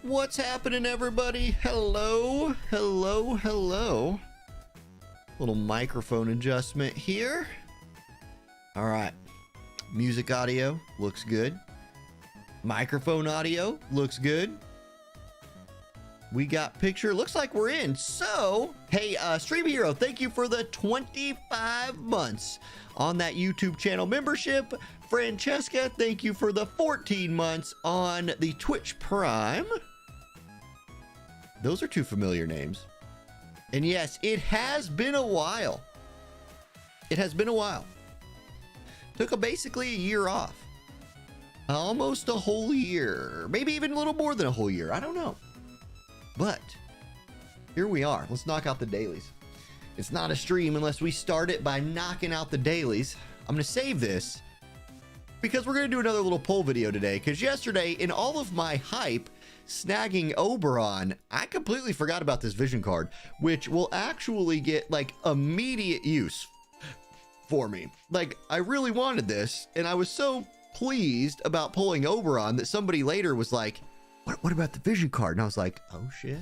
What's happening, everybody? Hello, hello, hello. Little microphone adjustment here. All right. Music audio looks good. Microphone audio looks good. We got picture. Looks like we're in. So, hey, Stream Hero, thank you for the 25 months on that YouTube channel membership. Francesca, thank you for the 14 months on the Twitch Prime. Those are two familiar names. And yes, it has been a while. It has been a while. Took basically a year off. Almost a whole year. Maybe even a little more than a whole year. I don't know. But here we are. Let's knock out the dailies. It's not a stream unless we start it by knocking out the dailies. I'm going to save this because we're going to do another little poll video today. Because yesterday, in all of my hype snagging Oberon, I completely forgot about this vision card, which will actually get like immediate use for me. Like, I really wanted this, and I was so pleased about pulling Oberon that somebody later was like, what about the vision card? And I was like, oh shit,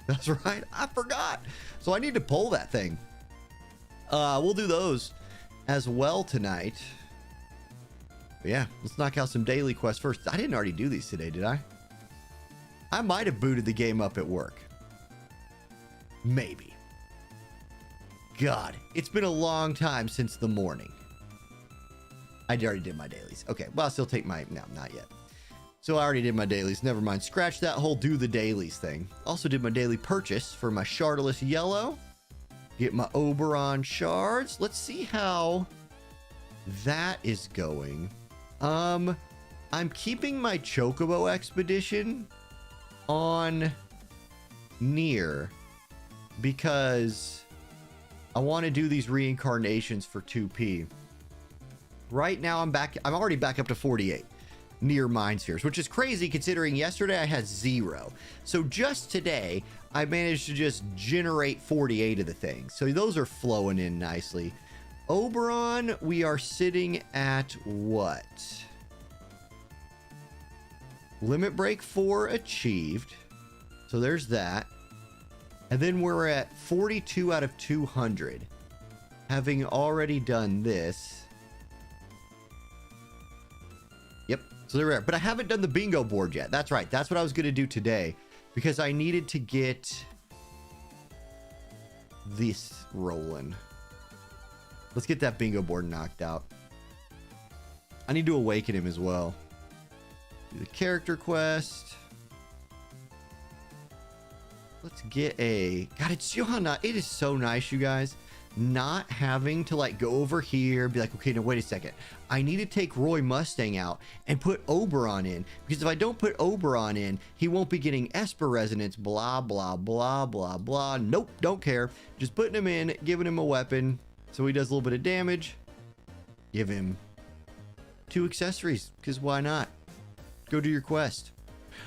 that's right, I forgot. So I need to pull that thing. We'll do those as well tonight. But yeah, let's knock out some daily quests first. I didn't already do these today, did I? I might have booted the game up at work. Maybe. God, it's been a long time since the morning. I already did my dailies. Okay, well, I'll still take my, no, not yet. So I already did my dailies. Never mind. Scratch that whole do the dailies thing. Also did my daily purchase for my Shardless Yellow. Get my Oberon shards. Let's see how that is going. I'm keeping my Chocobo expedition on near because I want to do these reincarnations for 2p. Right now I'm already back up to 48 near mind spheres, which is crazy considering yesterday I had 0. So just today I managed to just generate 48 of the things. So those are flowing in nicely. Oberon, we are sitting at what? Limit break 4 achieved. So there's that. And then we're at 42 out of 200. Having already done this. Yep. So there we are. But I haven't done the bingo board yet. That's right. That's what I was going to do today. Because I needed to get this rolling. Let's get that bingo board knocked out. I need to awaken him as well. Do the character quest. Let's get a... God, it's Johanna. It is so nice, you guys. Not having to like go over here and be like, okay, no, wait a second. I need to take Roy Mustang out and put Oberon in. Because if I don't put Oberon in, he won't be getting Esper resonance, blah, blah, blah, blah, blah. Nope, don't care. Just putting him in, giving him a weapon so he does a little bit of damage. Give him 2 accessories, because why not? Go do your quest.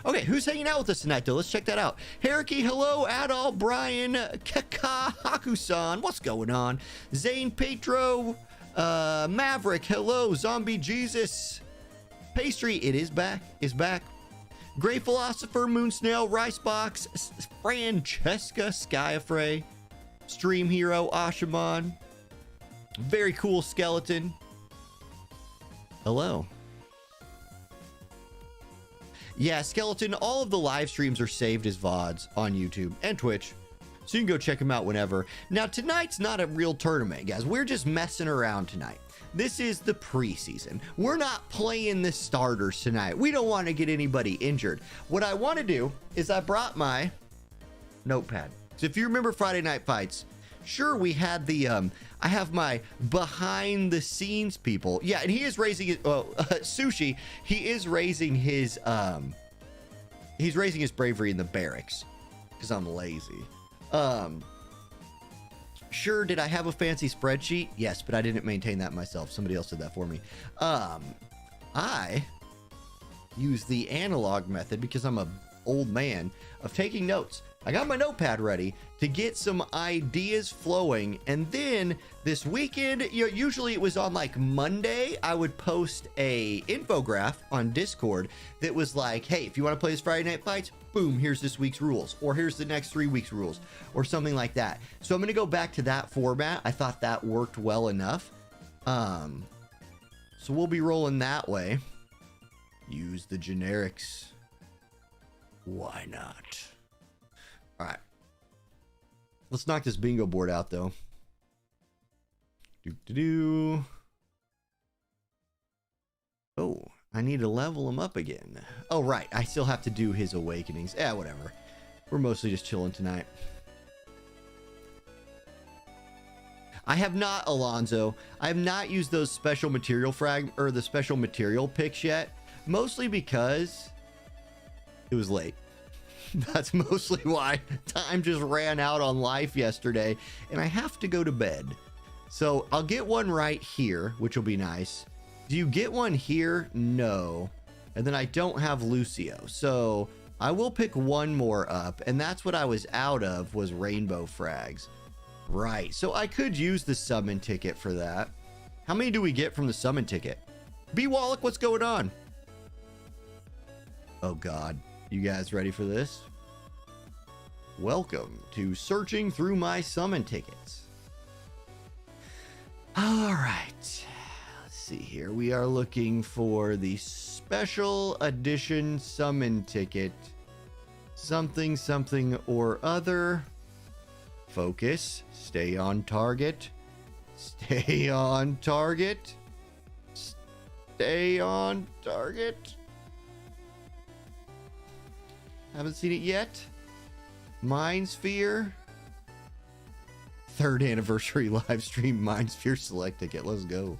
Okay, who's hanging out with us tonight, though? Let's check that out. Hariki, hello. Adol, Brian, Keka, Haku-san, what's going on? Zane, Petro, Maverick, hello. Zombie Jesus, Pastry, it is back, Gray Philosopher, Moon Snail, Ricebox, Francesca, Skyafray, Stream Hero, Ashaman, Very Cool Skeleton, hello. Yeah, Skeleton, all of the live streams are saved as VODs on YouTube and Twitch, so you can go check them out whenever. Now, tonight's not a real tournament, guys. We're just messing around tonight. This is the preseason. We're not playing the starters tonight. We don't want to get anybody injured. What I want to do is I brought my notepad. So if you remember Friday Night Fights, sure, we had the, I have my behind the scenes people. Yeah, and he is raising his, Sushi, he is raising his, he's raising his bravery in the barracks because I'm lazy. Sure, did I have a fancy spreadsheet? Yes, but I didn't maintain that myself. Somebody else did that for me. I use the analog method because I'm a old man of taking notes. I got my notepad ready to get some ideas flowing. And then this weekend, usually it was on like Monday, I would post a infograph on Discord that was like, hey, if you want to play this Friday Night Fights, boom, here's this week's rules, or here's the next 3 weeks rules, or something like that. So I'm going to go back to that format. I thought that worked well enough. So we'll be rolling that way. Use the generics. Why not? All right. Let's knock this bingo board out, though. Oh, I need to level him up again. Oh, right. I still have to do his awakenings. Yeah, whatever. We're mostly just chilling tonight. I have not, Alonzo. I have not used those special material the special material picks yet. Mostly because it was late. That's mostly why. Time just ran out on life yesterday, and I have to go to bed. So I'll get one right here, which will be nice. Do you get one here? No. And then I don't have Lucio. So I will pick one more up, and that's what I was out of, was rainbow frags. Right. So I could use the summon ticket for that. How many do we get from the summon ticket? B. Wallach, what's going on? Oh, God. You guys ready for this? Welcome to searching through my summon tickets. All right. Let's see here. We are looking for the special edition summon ticket. Something, something or other. Focus. Stay on target. Stay on target. Stay on target. Haven't seen it yet. Mind Sphere. 3rd anniversary live stream Mind Sphere select ticket. Let's go.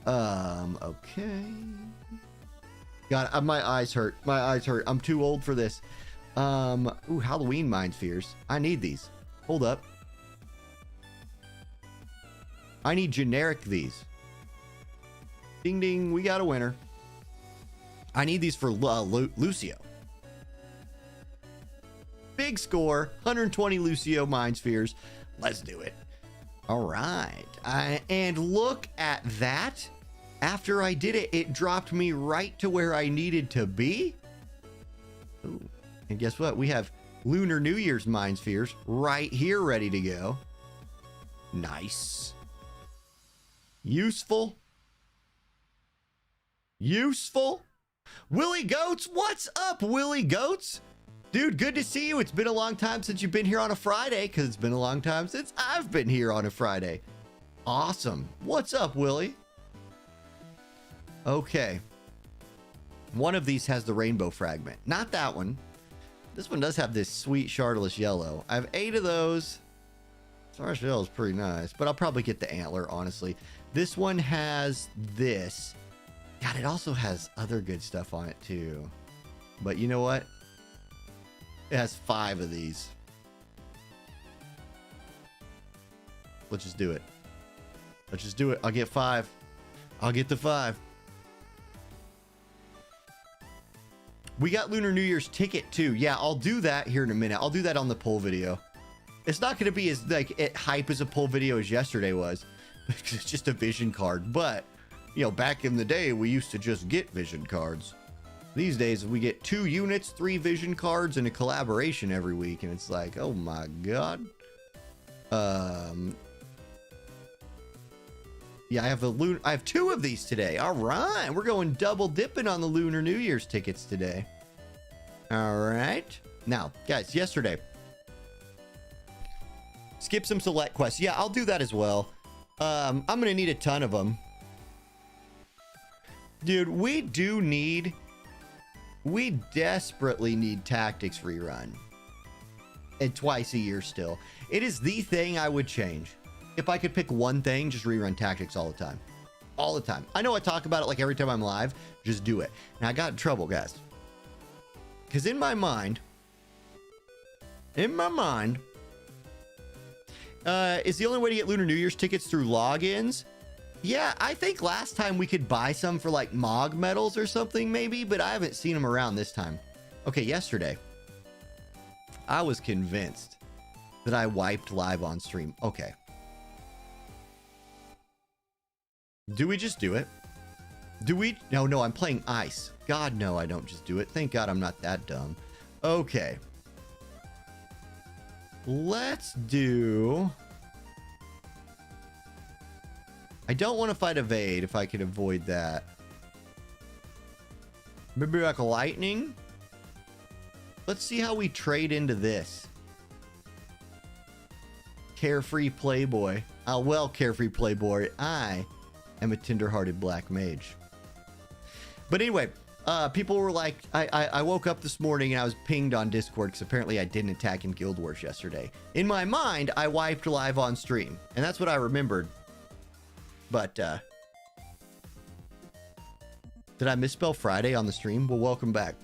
Okay. God, my eyes hurt. My eyes hurt. I'm too old for this. Ooh, Halloween Mind Spheres. I need these. Hold up. I need generic these. Ding ding, we got a winner. I need these for Lucio. Big score, 120 Lucio Mind Spheres. Let's do it. All right. And look at that. After I did it, it dropped me right to where I needed to be. Ooh. And guess what? We have Lunar New Year's Mind Spheres right here ready to go. Nice. Useful. Useful. Willie Goats, what's up, Willie Goats? Dude, good to see you. It's been a long time since you've been here on a Friday, because it's been a long time since I've been here on a Friday. Awesome. What's up, Willie? Okay. One of these has the rainbow fragment. Not that one. This one does have this sweet shardless yellow. I have 8 of those. Stars Yellow is pretty nice, but I'll probably get the antler, honestly. This one has this. God, it also has other good stuff on it, too. But you know what? It has 5 of these. Let's just do it. Let's just do it. I'll get 5. I'll get the 5. We got Lunar New Year's ticket too. Yeah, I'll do that here in a minute. I'll do that on the poll video. It's not going to be as hype as a poll video as yesterday was. It's just a vision card. But, you know, back in the day, we used to just get vision cards. These days, we get 2 units, 3 vision cards, and a collaboration every week. And it's like, oh my God. Yeah, I have 2 of these today. All right. We're going double dipping on the Lunar New Year's tickets today. All right. Now, guys, yesterday, skip some select quests. Yeah, I'll do that as well. I'm going to need a ton of them. Dude, we desperately need Tactics rerun. And twice a year still. It is the thing I would change. If I could pick one thing, just rerun Tactics all the time. All the time. I know I talk about it like every time I'm live. Just do it. Now, I got in trouble, guys. Because in my mind, is the only way to get Lunar New Year's tickets through logins? Yeah, I think last time we could buy some for like Mog medals or something maybe, but I haven't seen them around this time. Okay, yesterday, I was convinced that I wiped live on stream. Okay. Do we just do it? Do we? No, I'm playing ice. God, no, I don't just do it. Thank God I'm not that dumb. Okay. Let's do... I don't want to fight evade if I can avoid that. Maybe like lightning? Let's see how we trade into this. Carefree Playboy. Oh, well, Carefree Playboy, I am a tender-hearted black mage. But anyway, people were like, I woke up this morning and I was pinged on Discord because apparently I didn't attack in Guild Wars yesterday. In my mind, I wiped live on stream, and that's what I remembered. But, did I misspell Friday on the stream? Well, welcome back.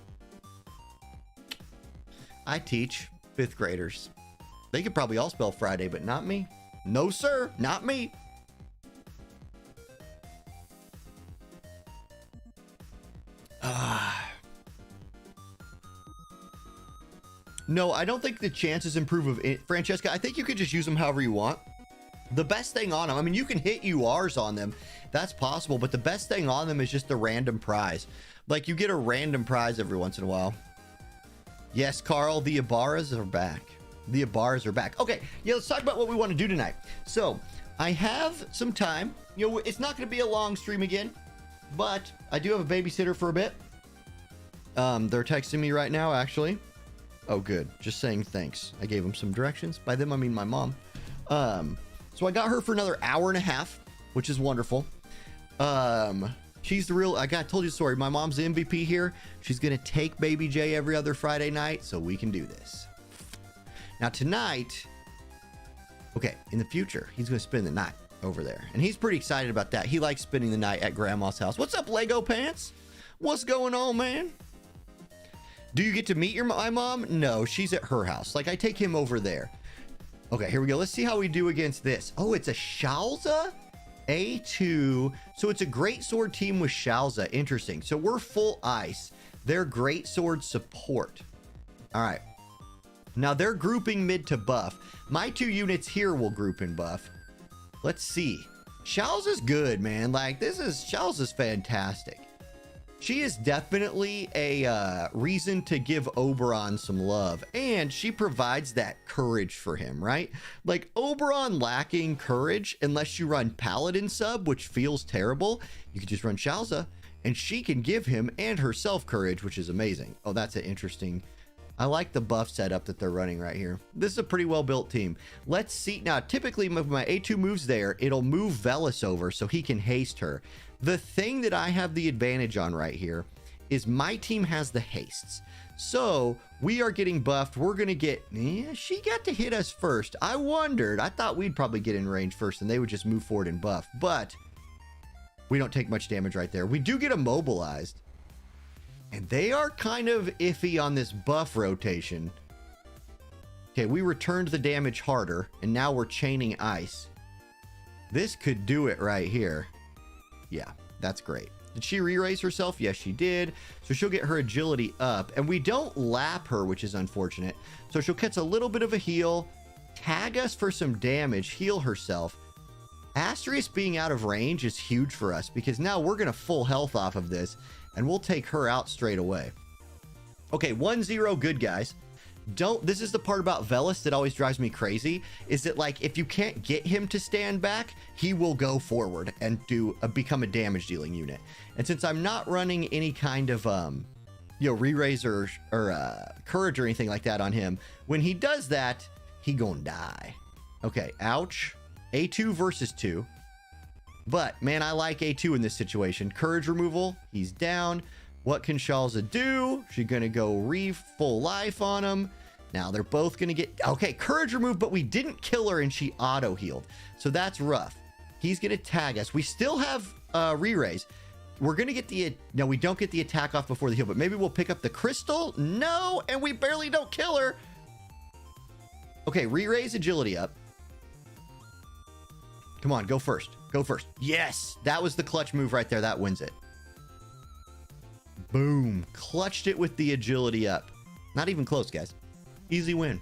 I teach 5th graders. They could probably all spell Friday, but not me. No, sir, not me. No, I don't think the chances improve of it. Francesca, I think you could just use them however you want. The best thing on them, I mean, you can hit URs on them. That's possible, but the best thing on them is just the random prize. Like, you get a random prize every once in a while. Yes, Carl, the Ibarras are back. The Ibarras are back. Okay, yeah, let's talk about what we want to do tonight. So, I have some time. You know, it's not going to be a long stream again, but I do have a babysitter for a bit. They're texting me right now, actually. Oh, good. Just saying thanks. I gave them some directions. By them, I mean my mom. So I got her for another hour and a half, which is wonderful. She's the real, I told you the story. My mom's the MVP here. She's going to take Baby J every other Friday night so we can do this. Now tonight, okay, in the future, he's going to spend the night over there. And he's pretty excited about that. He likes spending the night at Grandma's house. What's up, Lego Pants? What's going on, man? Do you get to meet my mom? No, she's at her house. Like, I take him over there. Okay, here we go. Let's see how we do against this. Oh, it's a Shalza A2. So it's a great sword team with Shalza. Interesting. So we're full ice. They're great sword support. All right. Now they're grouping mid to buff. My 2 units here will group in buff. Let's see. Shalza's good, man. Like, Shalza's fantastic. She is definitely a reason to give Oberon some love, and she provides that courage for him, right? Like, Oberon lacking courage, unless you run Paladin sub, which feels terrible, you can just run Shalza, and she can give him and herself courage, which is amazing. Oh, that's an interesting... I like the buff setup that they're running right here. This is a pretty well-built team. Let's see. Now, typically, if my A2 moves there, it'll move Velis over so he can haste her. The thing that I have the advantage on right here is my team has the hastes. So we are getting buffed. We're going to get... she got to hit us first. I wondered. I thought we'd probably get in range first and they would just move forward and buff. But we don't take much damage right there. We do get immobilized. And they are kind of iffy on this buff rotation. Okay, we returned the damage harder. And now we're chaining ice. This could do it right here. Yeah, that's great. Did she re-raise herself? Yes, she did. So she'll get her agility up. And we don't lap her, which is unfortunate. So she'll catch a little bit of a heal, tag us for some damage, heal herself. Astrius being out of range is huge for us because now we're going to full health off of this and we'll take her out straight away. Okay, 1-0 good, guys. This is the part about Velis that always drives me crazy, is that, like, if you can't get him to stand back, he will go forward and become a damage dealing unit. And since I'm not running any kind of, re-raise or courage or anything like that on him, when he does that, he gonna die. Okay, ouch. A2 versus 2. But, man, I like A2 in this situation. Courage removal, he's down. What can Shalza do? She's going to go full life on him. Now, they're both going to get... Okay, courage removed, but we didn't kill her and she auto-healed. So that's rough. He's going to tag us. We still have re-raise. We're going to get the... No, we don't get the attack off before the heal, but maybe we'll pick up the crystal. No, and we barely don't kill her. Okay, re-raise agility up. Come on, go first. Go first. Yes, that was the clutch move right there. That wins it. Boom. Clutched it with the agility up. Not even close, guys. Easy win.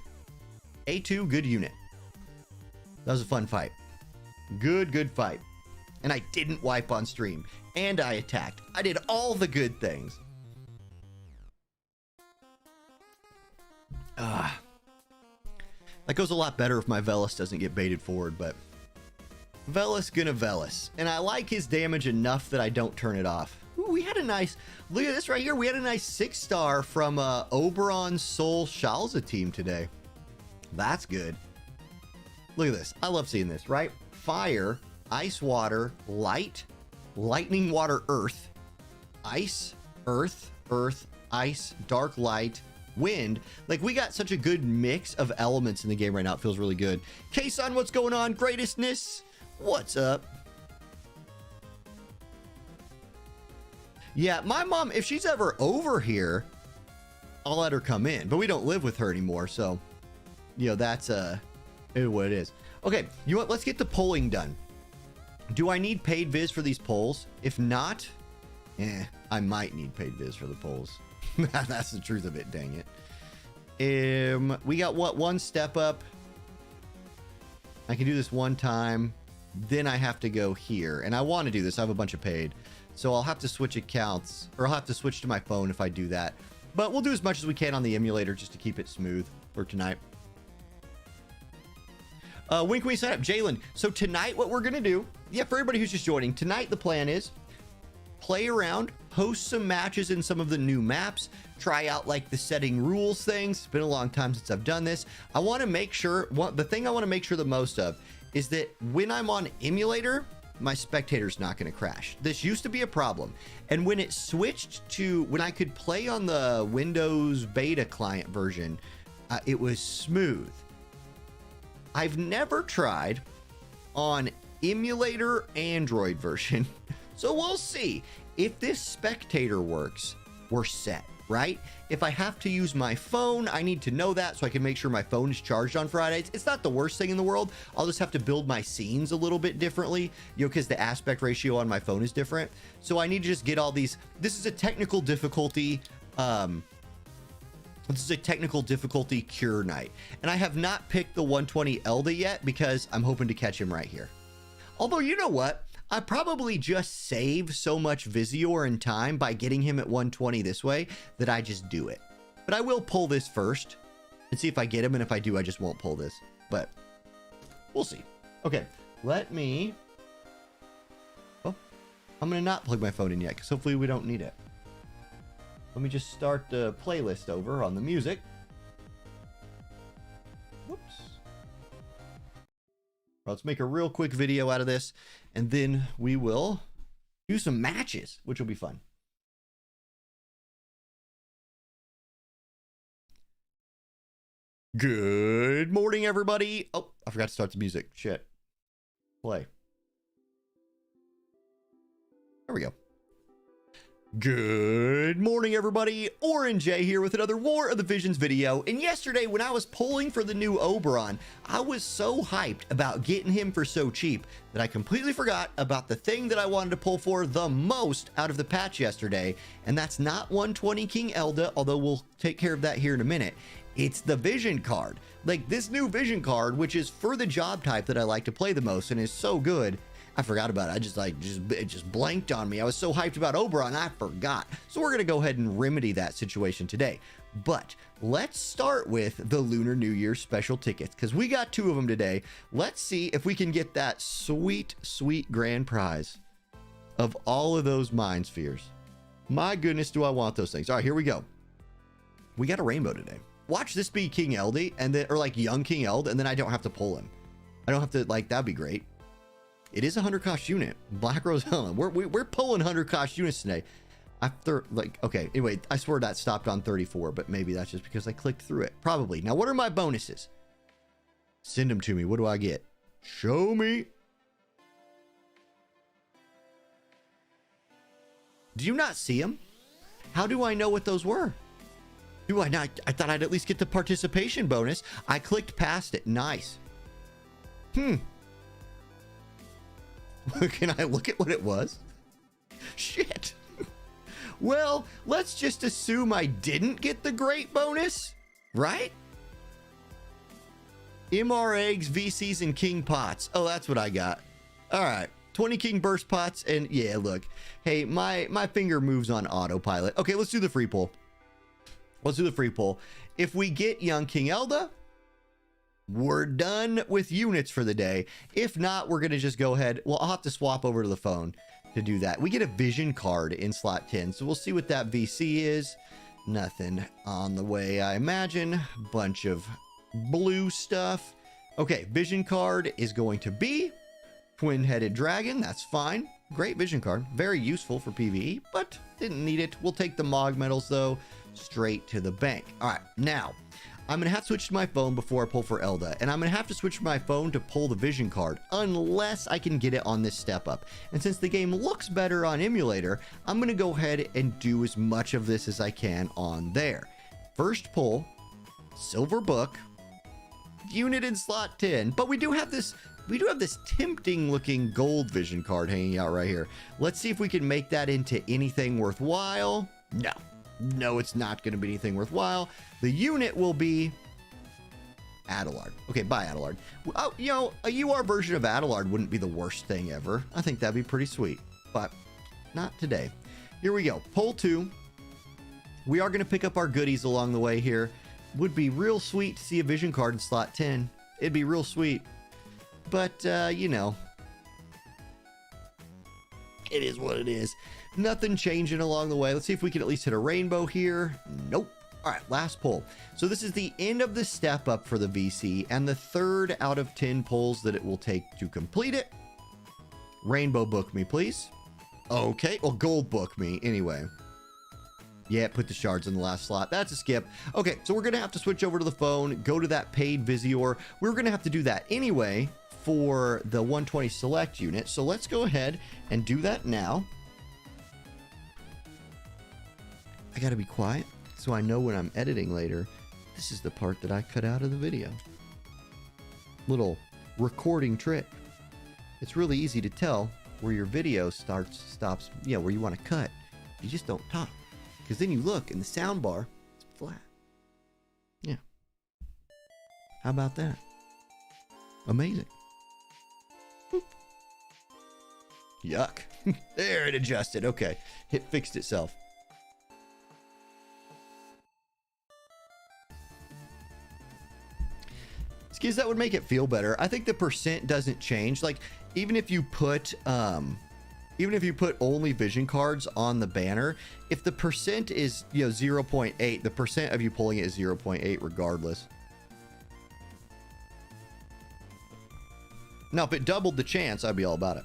A2, good unit. That was a fun fight. Good fight. And I didn't wipe on stream. And I attacked. I did all the good things. That goes a lot better if my Velis doesn't get baited forward, but Velis gonna Velis. And I like his damage enough that I don't turn it off. Ooh, we had a nice, look at this right here. We had a nice 6-star from Oberon Soul Shalza team today. That's good. Look at this. I love seeing this, right? Fire, ice, water, light, lightning, water, earth, ice, earth, ice, dark light, wind. Like, we got such a good mix of elements in the game right now. It feels really good. K-Son, what's going on? Greatestness, what's up? Yeah, my mom, if she's ever over here, I'll let her come in, but we don't live with her anymore, so you know, that's what it is. Okay, you know what, let's get the polling done. Do I need paid viz for these polls? If not, I might need paid viz for the polls. That's the truth of it, dang it. We got what, one step up. I can do this one time, then I have to go here, and I want to do this. I have a bunch of paid, so I'll have to switch accounts, or I'll have to switch to my phone if I do that, but we'll do as much as we can on the emulator just to keep it smooth for tonight. When can we sign up? Jalen, so tonight what we're gonna do, yeah, for everybody who's just joining, tonight the plan is play around, host some matches in some of the new maps, try out like the setting rules things. It's been a long time since I've done this. I want to make sure, the thing I want to make sure the most of is that when I'm on emulator, my spectator's not going to crash. This used to be a problem, and when it switched to when I could play on the Windows beta client version, it was smooth. I've never tried on emulator Android version, so we'll see. If this spectator works, we're set, right? If I have to use my phone, I need to know that so I can make sure my phone is charged on Fridays. It's not the worst thing in the world. I'll just have to build my scenes a little bit differently, you know, because the aspect ratio on my phone is different. So I need to just get all these. This is a technical difficulty. This is a technical difficulty cure night, and I have not picked the 120 Elda yet because I'm hoping to catch him right here. Although, you know what? I probably just save so much Visior and time by getting him at 120 this way that I just do it. But I will pull this first and see if I get him, and if I do, I just won't pull this. But we'll see. Okay, let me... Oh, I'm going to not plug my phone in yet because hopefully we don't need it. Let me just start the playlist over on the music. Whoops. Let's make a real quick video out of this, and then we will do some matches, which will be fun. Good morning, everybody. Oh, I forgot to start the music. Shit. Play. There we go. Good morning, everybody. Orange J here with another War of the Visions video. And yesterday, when I was polling for the new Oberon, I was so hyped about getting him for so cheap that I completely forgot about the thing that I wanted to pull for the most out of the patch yesterday. And that's not 120 King Elda, although we'll take care of that here in a minute. It's the Vision card. Like this new Vision card, which is for the job type that I like to play the most and is so good. I forgot about it. It just blanked on me. I was so hyped about Oberon, I forgot. So we're going to go ahead and remedy that situation today. But let's start with the Lunar New Year special tickets, because we got 2 of them today. Let's see if we can get that sweet, sweet grand prize of all of those Mind Spheres. My goodness, do I want those things. All right, here we go. We got a rainbow today. Watch this be King Eldy, and then, or like young King Eld, and then I don't have to pull him. I don't have to, like, that'd be great. It is a 100 cost unit. Black Rose Helen. We're pulling 100 cost units today. After, like, okay, anyway, I swear that stopped on 34, but maybe that's just because I clicked through it. Probably. Now, what are my bonuses? Send them to me. What do I get? Show me. Do you not see them? How do I know what those were? Do I not? I thought I'd at least get the participation bonus. I clicked past it. Nice. Can I look at what it was? Shit. Well, let's just assume I didn't get the great bonus, right? MR eggs, VCs, and king pots. Oh, that's what I got. All right. 20 king burst pots, and yeah, look. Hey, my finger moves on autopilot. Okay, let's do the free pull. Let's do the free pull. If we get young King Elda, we're done with units for the day. If not, we're going to just go ahead. Well, I'll have to swap over to the phone to do that. We get a vision card in slot 10, so we'll see what that VC is. Nothing on the way, I imagine. Bunch of blue stuff. Okay, vision card is going to be twin-headed dragon. That's fine. Great vision card. Very useful for PvE, but didn't need it. We'll take the Mog medals, though, straight to the bank. All right, now, I'm going to have to switch to my phone before I pull for Elda, and I'm going to have to switch my phone to pull the vision card, unless I can get it on this step up. And since the game looks better on emulator, I'm going to go ahead and do as much of this as I can on there. First pull, silver book, unit in slot 10, but we do have this tempting looking gold vision card hanging out right here. Let's see if we can make that into anything worthwhile. No, it's not going to be anything worthwhile. The unit will be Adelard. Okay, bye, Adelard. Oh, you know, a UR version of Adelard wouldn't be the worst thing ever. I think that'd be pretty sweet, but not today. Here we go. Pull 2. We are going to pick up our goodies along the way here. Would be real sweet to see a vision card in slot 10. It'd be real sweet. But, you know, it is what it is. Nothing changing along the way. Let's see if we can at least hit a rainbow here. Nope. All right, last pull. So this is the end of the step up for the VC and the 3rd out of 10 pulls that it will take to complete it. Rainbow book me, please. Okay, well, gold book me anyway. Yeah, put the shards in the last slot. That's a skip. Okay, so we're going to have to switch over to the phone, go to that paid Visior. We're going to have to do that anyway for the 120 select unit. So let's go ahead and do that now. I got to be quiet so I know when I'm editing later. This is the part that I cut out of the video. Little recording trick. It's really easy to tell where your video stops, yeah, where you want to cut. You just don't talk. Because then you look and the sound bar is flat. Yeah. How about that? Amazing. Boop. Yuck. There, it adjusted. Okay. It fixed itself. Skizz, that would make it feel better. I think the percent doesn't change. Like, even if you put only vision cards on the banner, if the percent is, you know, 0.8, the percent of you pulling it is 0.8 regardless. Now, if it doubled the chance, I'd be all about it.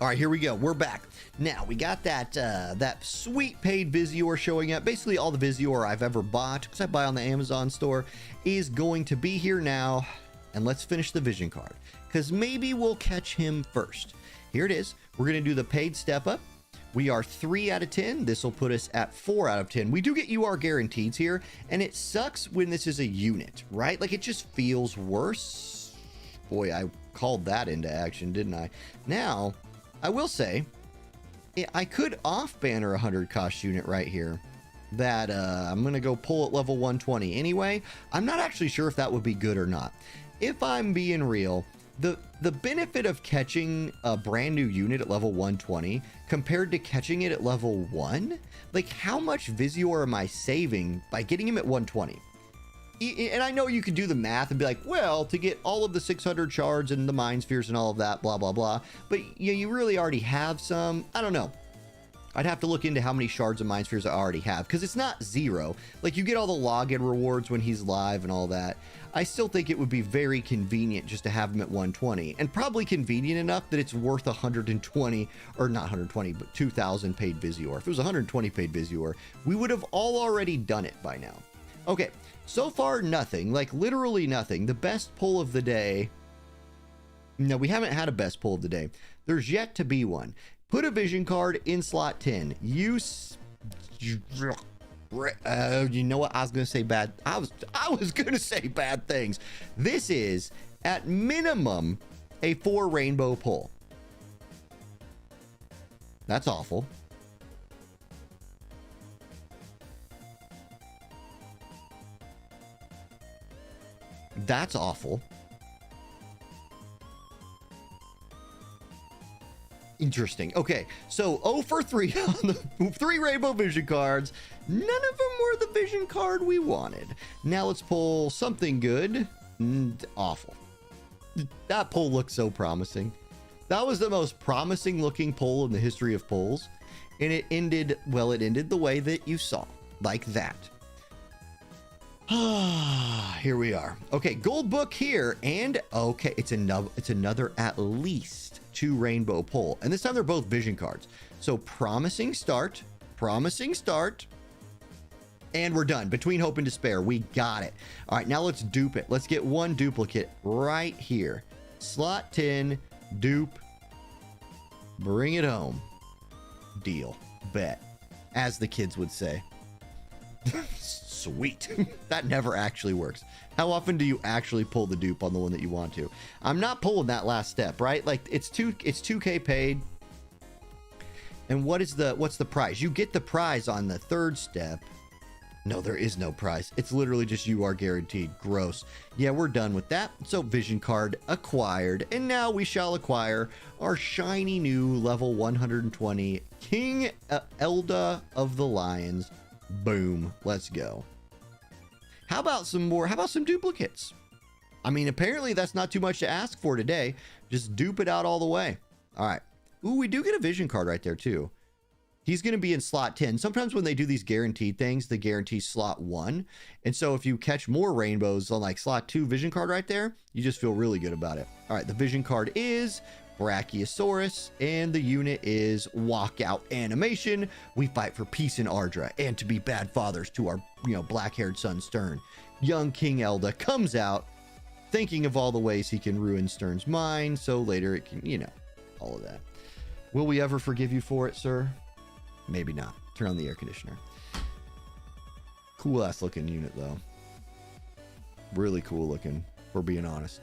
All right, here we go. We're back. Now, we got that sweet paid Visior showing up. Basically, all the Visior I've ever bought, because I buy on the Amazon store, is going to be here now. And let's finish the vision card, because maybe we'll catch him first. Here it is. We're going to do the paid step up. We are 3 out of 10. This will put us at 4 out of 10. We do get UR guarantees here, and it sucks when this is a unit, right? Like, it just feels worse. Boy, I called that into action, didn't I? Now, I will say, I could off-banner 100 cost unit right here that I'm going to go pull at level 120 anyway. I'm not actually sure if that would be good or not. If I'm being real, the benefit of catching a brand new unit at level 120 compared to catching it at level 1, like how much Visior am I saving by getting him at 120? And I know you could do the math and be like, well, to get all of the 600 shards and the mind spheres and all of that, blah, blah, blah. But you really already have some. I don't know. I'd have to look into how many shards and mind spheres I already have, because it's not 0. Like, you get all the login rewards when he's live and all that. I still think it would be very convenient just to have him at 120, and probably convenient enough that it's worth 120, or not 120, but 2,000 paid Visior. If it was 120 paid Visior, we would have all already done it by now. Okay, so far nothing, like literally nothing. The best pull of the day. No, we haven't had a best pull of the day. There's yet to be one. Put a vision card in slot 10. Use You know what? I was gonna say bad. I was gonna say bad things. This is at minimum a 4 rainbow pull. That's awful. That's awful. Interesting. Okay, so 0 for 3 on the 3 rainbow vision cards. None of them were the vision card we wanted. Now let's pull something good. Awful. That pull looks so promising. That was the most promising looking pull in the history of pulls. And it ended, well, it ended the way that you saw. Like that. Here we are. Okay, gold book here. And okay, it's another at least 2 rainbow pull. And this time they're both vision cards. So promising start. Promising start. And we're done. Between hope and despair. We got it. All right, now let's dupe it. Let's get 1 duplicate right here. Slot 10. Dupe. Bring it home. Deal. Bet. As the kids would say. Sweet. That never actually works. How often do you actually pull the dupe on the one that you want to? I'm not pulling that last step, right? Like it's 2K paid. And what's the prize? You get the prize on the 3rd step. No, there is no prize. It's literally just you are guaranteed. Gross. Yeah, we're done with that. So vision card acquired. And now we shall acquire our shiny new level 120 King Elda of the Lions. Boom. Let's go. How about some more? How about some duplicates? I mean, apparently that's not too much to ask for today. Just dupe it out all the way. All right. Ooh, we do get a vision card right there too. He's going to be in slot 10. Sometimes when they do these guaranteed things, they guarantee slot 1. And so if you catch more rainbows on like slot 2 vision card right there, you just feel really good about it. All right, the vision card is Brachiosaurus, and the unit is Walkout Animation. We fight for peace in Ardra and to be bad fathers to our, black-haired son Stern. Young King Elda comes out thinking of all the ways he can ruin Stern's mind, so later it can, all of that. Will we ever forgive you for it, sir? Maybe not. Turn on the air conditioner. Cool ass looking unit though. Really cool looking, for being honest.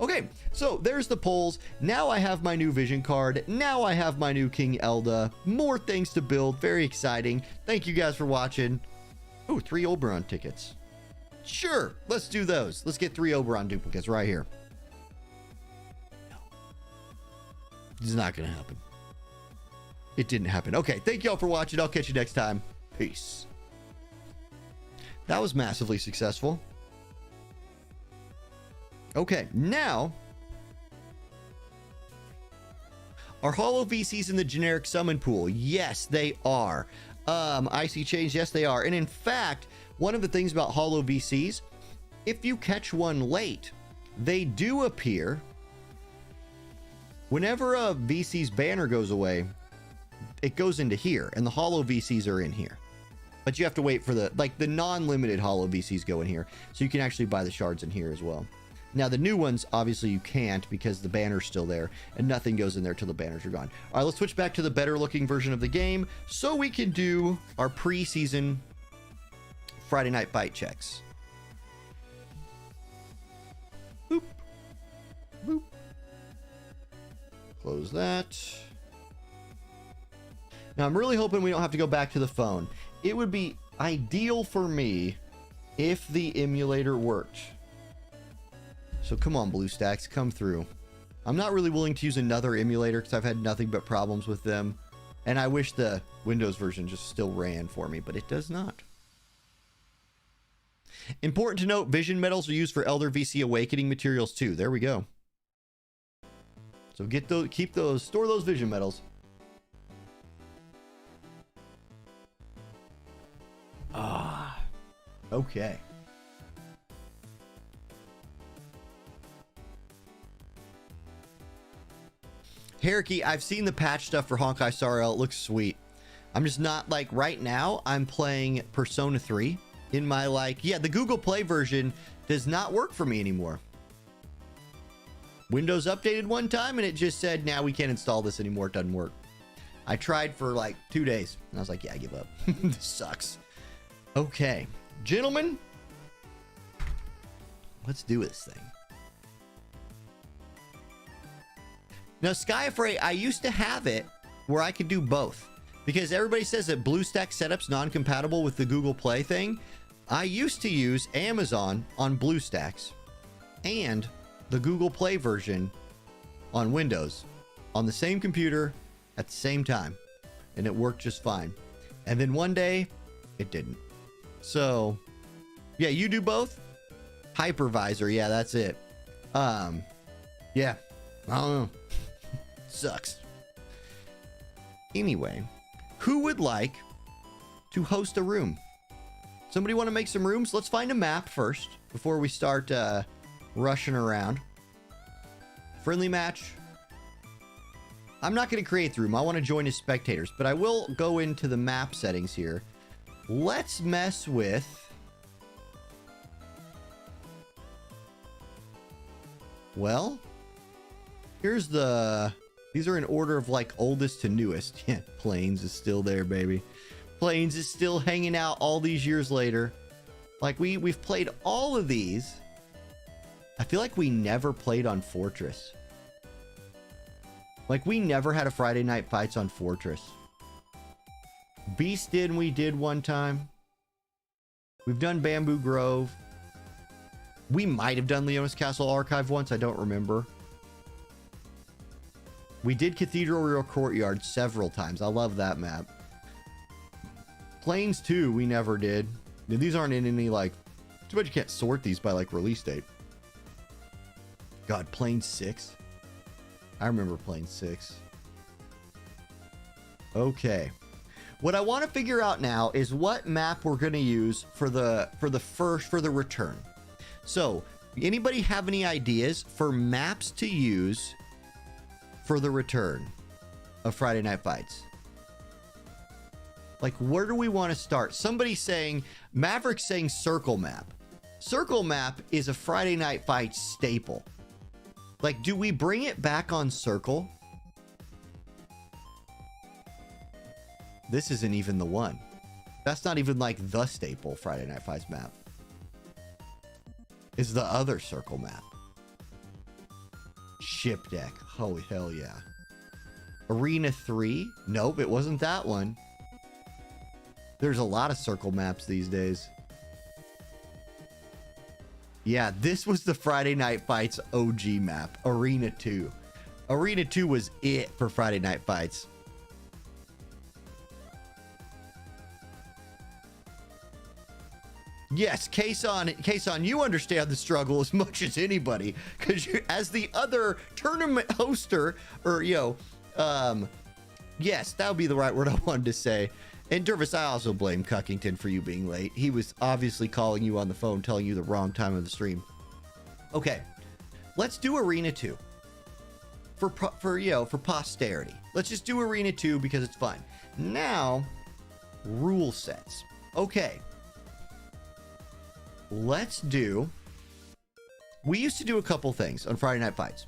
Okay, so there's the polls. Now I have my new vision card. Now I have my new King Elda. More things to build. Very exciting. Thank you guys for watching. Oh, 3 Oberon tickets. Sure, let's do those. Let's get 3 Oberon duplicates right here. No. It's not gonna happen. It didn't happen. Okay, thank y'all for watching. I'll catch you next time. Peace. That was massively successful. Okay, now are Holo VCs in the generic summon pool? Yes, they are. Icy Chains, yes, they are. And in fact, one of the things about Holo VCs, if you catch one late, they do appear whenever a VC's banner goes away. It goes into here, and the Holo VCs are in here. But you have to wait for the non-limited Holo VCs go in here, so you can actually buy the shards in here as well. Now, the new ones, obviously, you can't because the banner's still there, and nothing goes in there till the banners are gone. All right, let's switch back to the better-looking version of the game so we can do our preseason Friday night bite checks. Boop. Boop. Close that. Now, I'm really hoping we don't have to go back to the phone. It would be ideal for me if the emulator worked. So come on, BlueStacks, come through. I'm not really willing to use another emulator because I've had nothing but problems with them. And I wish the Windows version just still ran for me, but it does not. Important to note, vision metals are used for Elder VC Awakening materials too. There we go. So get those, keep those, store those vision metals. Okay. Herky, I've seen the patch stuff for Honkai Star Rail. It looks sweet. I'm just not like right now. I'm playing Persona 3 in my the Google Play version does not work for me anymore. Windows updated one time and it just said, now we can't install this anymore. It doesn't work. I tried for 2 days and I was like, yeah, I give up. This sucks. Okay, gentlemen, let's do this thing. Now, Sky FRDIAY, I used to have it where I could do both because everybody says that BlueStack setup's non-compatible with the Google Play thing. I used to use Amazon on BlueStacks and the Google Play version on Windows on the same computer at the same time, and it worked just fine. And then one day it didn't. So yeah, you do both? Hypervisor, yeah, that's it. Yeah, I don't know. Sucks. Anyway, who would like to host a room? Somebody want to make some rooms? Let's find a map first before we start rushing around. Friendly match. I'm not going to create the room. I want to join as spectators, but I will go into the map settings here. Let's mess with... Well, here's the... These are in order of like oldest to newest. Yeah, Plains is still there, baby. Plains is still hanging out all these years later. Like we've played all of these. I feel like we never played on Fortress. Like we never had a Friday Night Fights on Fortress. Beast did, and we did one time. We've done Bamboo Grove. We might have done Leonis Castle Archive once. I don't remember. We did Cathedral Royal Courtyard several times. I love that map. Plains 2, we never did. These aren't in any, like... Too bad you can't sort these by, like, release date. God, Plains 6. I remember Plains 6. Okay. What I want to figure out now is what map we're going to use for the return. So, anybody have any ideas for maps to use for the return of Friday Night Fights? Like, where do we want to start? Somebody's saying, Maverick's saying Circle Map. Circle Map is a Friday Night Fights staple. Like, do we bring it back on Circle? This isn't even the one. That's not even like the staple Friday Night Fights map. It's the other Circle Map. Ship Deck. Holy hell yeah. Arena 3? Nope, it wasn't that one. There's a lot of Circle Maps these days. Yeah, this was the Friday Night Fights OG map. Arena 2. Arena 2 was it for Friday Night Fights. Yes, Kason, you understand the struggle as much as anybody, because you, as the other tournament hoster, or yes, that would be the right word I wanted to say. And Dervis, I also blame Cuckington for you being late. He was obviously calling you on the phone, telling you the wrong time of the stream. Okay, let's do Arena 2 for posterity. Let's just do Arena 2 because it's fun. Now, rule sets. Okay. Let's do... We used to do a couple things on Friday Night Fights.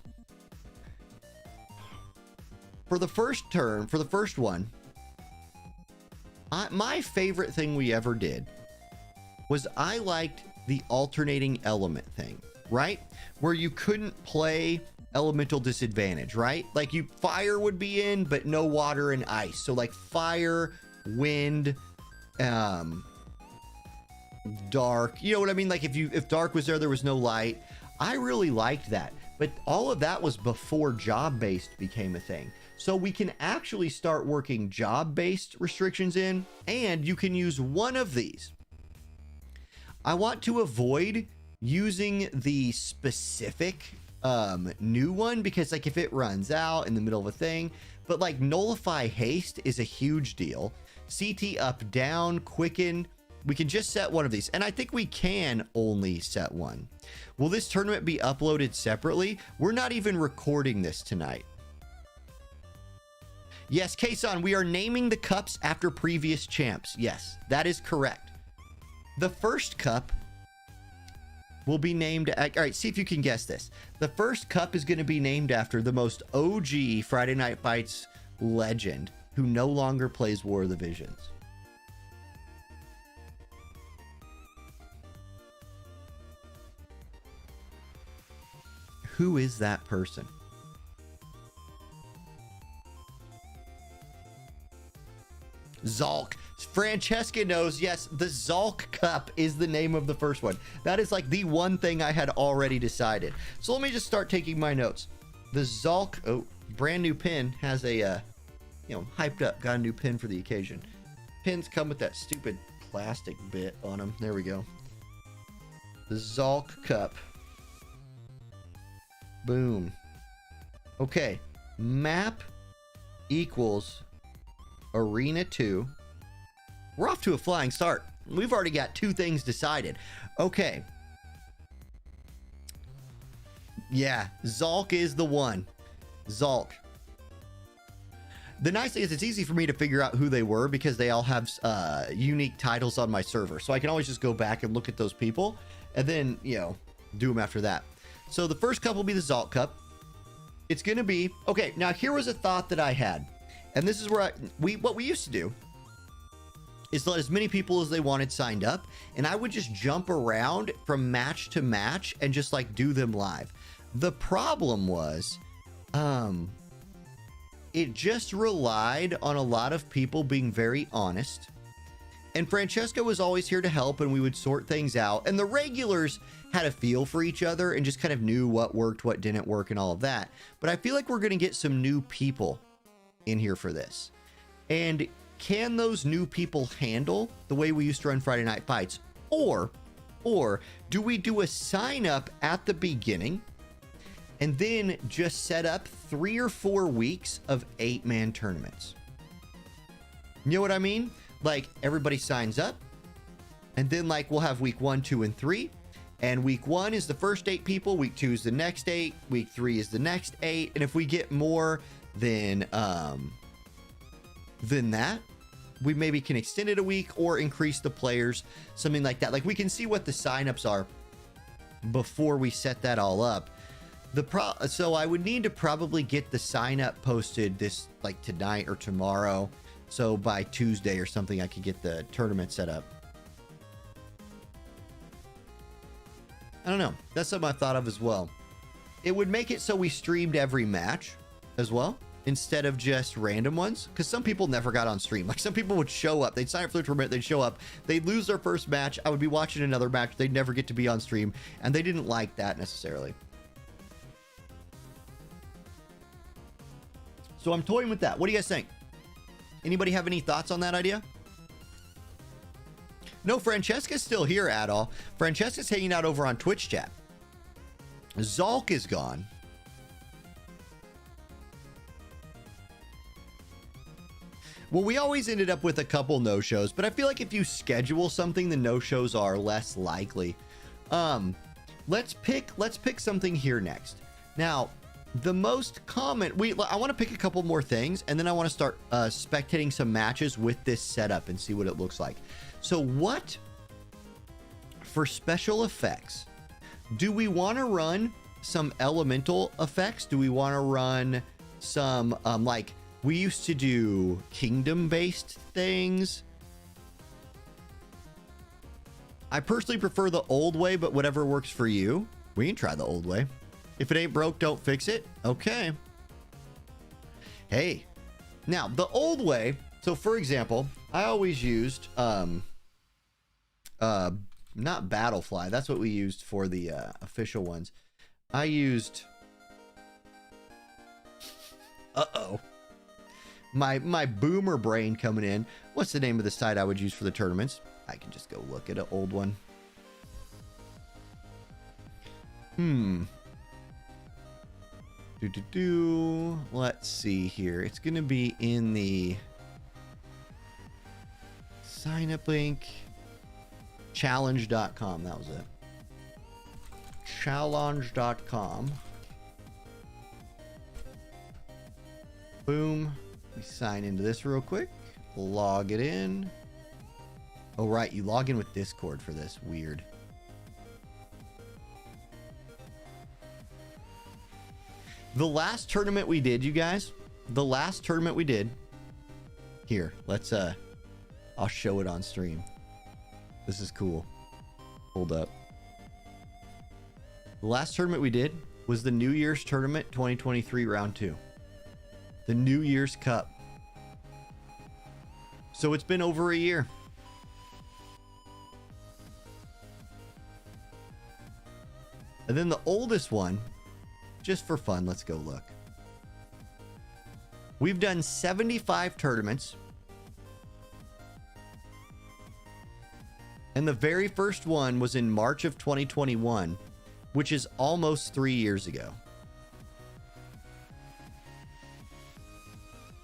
For the first turn, for the first one, my favorite thing we ever did was I liked the alternating element thing, right? Where you couldn't play elemental disadvantage, right? Like fire would be in, but no water and ice. So like fire, wind, dark, you know what I mean? Like if dark was there was no light. I really liked that, but all of that was before job-based became a thing. So we can actually start working job-based restrictions in, and you can use one of these. I want to avoid using the specific new one, because like if it runs out in the middle of a thing, but like nullify haste is a huge deal. CT up, down, quicken. We can just set one of these, and I think we can only set one. Will this tournament be uploaded separately? We're not even recording this tonight. Yes, Kason, we are naming the cups after previous champs. Yes, that is correct. The first cup will be named... All right, see if you can guess this. The first cup is going to be named after the most OG Friday Night Fights legend who no longer plays War of the Visions. Who is that person? Zalk. Francesca knows. Yes, the Zalk Cup is the name of the first one. That is like the one thing I had already decided. So let me just start taking my notes. The Zalk, oh, brand new pin, has a, you know, hyped up, got a new pin for the occasion. Pins come with that stupid plastic bit on them. There we go. The Zalk Cup. Boom. Okay. Map equals Arena 2. We're off to a flying start. We've already got 2 things decided. Okay. Yeah, Zalk is the one. Zalk. The nice thing is it's easy for me to figure out who they were because they all have unique titles on my server. So I can always just go back and look at those people and then, you know, do them after that. So the first cup will be the Zalk Cup. It's going to be... Okay, now here was a thought that I had. And this is where what we used to do is let as many people as they wanted signed up. And I would just jump around from match to match and just like do them live. The problem was... it just relied on a lot of people being very honest. And Francesca was always here to help and we would sort things out. And the regulars had a feel for each other and just kind of knew what worked, what didn't work and all of that. But I feel like we're going to get some new people in here for this. And can those new people handle the way we used to run Friday Night Fights? Or do we do a sign up at the beginning and then just set up 3 or 4 weeks of 8-man tournaments? You know what I mean? Like everybody signs up and then like we'll have week 1, 2, and 3. And week 1 is the first 8 people. Week 2 is the next 8. Week 3 is the next 8. And if we get more than that, we maybe can extend it a week or increase the players, something like that. Like we can see what the signups are before we set that all up. So I would need to probably get the sign up posted this like tonight or tomorrow. So by Tuesday or something, I could get the tournament set up. I don't know. That's something I thought of as well. It would make it so we streamed every match as well, instead of just random ones. Because some people never got on stream. Like some people would show up. They'd sign up for the tournament. They'd show up. They'd lose their first match. I would be watching another match. They'd never get to be on stream. And they didn't like that necessarily. So I'm toying with that. What do you guys think? Anybody have any thoughts on that idea? No, Francesca's still here at all. Francesca's hanging out over on Twitch chat. Zalk is gone. Well, we always ended up with a couple no-shows, but I feel like if you schedule something, the no-shows are less likely. Let's pick something here next. Now, the most common, I want to pick a couple more things, and then I want to start spectating some matches with this setup and see what it looks like. So what, for special effects, do we want to run some elemental effects? Do we want to run some, like, we used to do kingdom-based things? I personally prefer the old way, but whatever works for you. We can try the old way. If it ain't broke, don't fix it. Okay. Hey. Now, the old way, so for example, I always used, not Battlefly. That's what we used for the official ones. I used... Uh-oh. My boomer brain coming in. What's the name of the site I would use for the tournaments? I can just go look at an old one. Let's see here. It's going to be in the sign up link. Challenge.com. That was it. Challenge.com. Boom. We sign into this real quick. Log it in. Oh, right. You log in with Discord for this. Weird. The last tournament we did, you guys, the last tournament we did, here, let's, I'll show it on stream. This is cool. Hold up. The last tournament we did was the New Year's Tournament 2023 Round 2. The New Year's Cup. So it's been over a year. And then the oldest one, just for fun, let's go look. We've done 75 tournaments. And the very first one was in March of 2021, which is almost 3 years ago.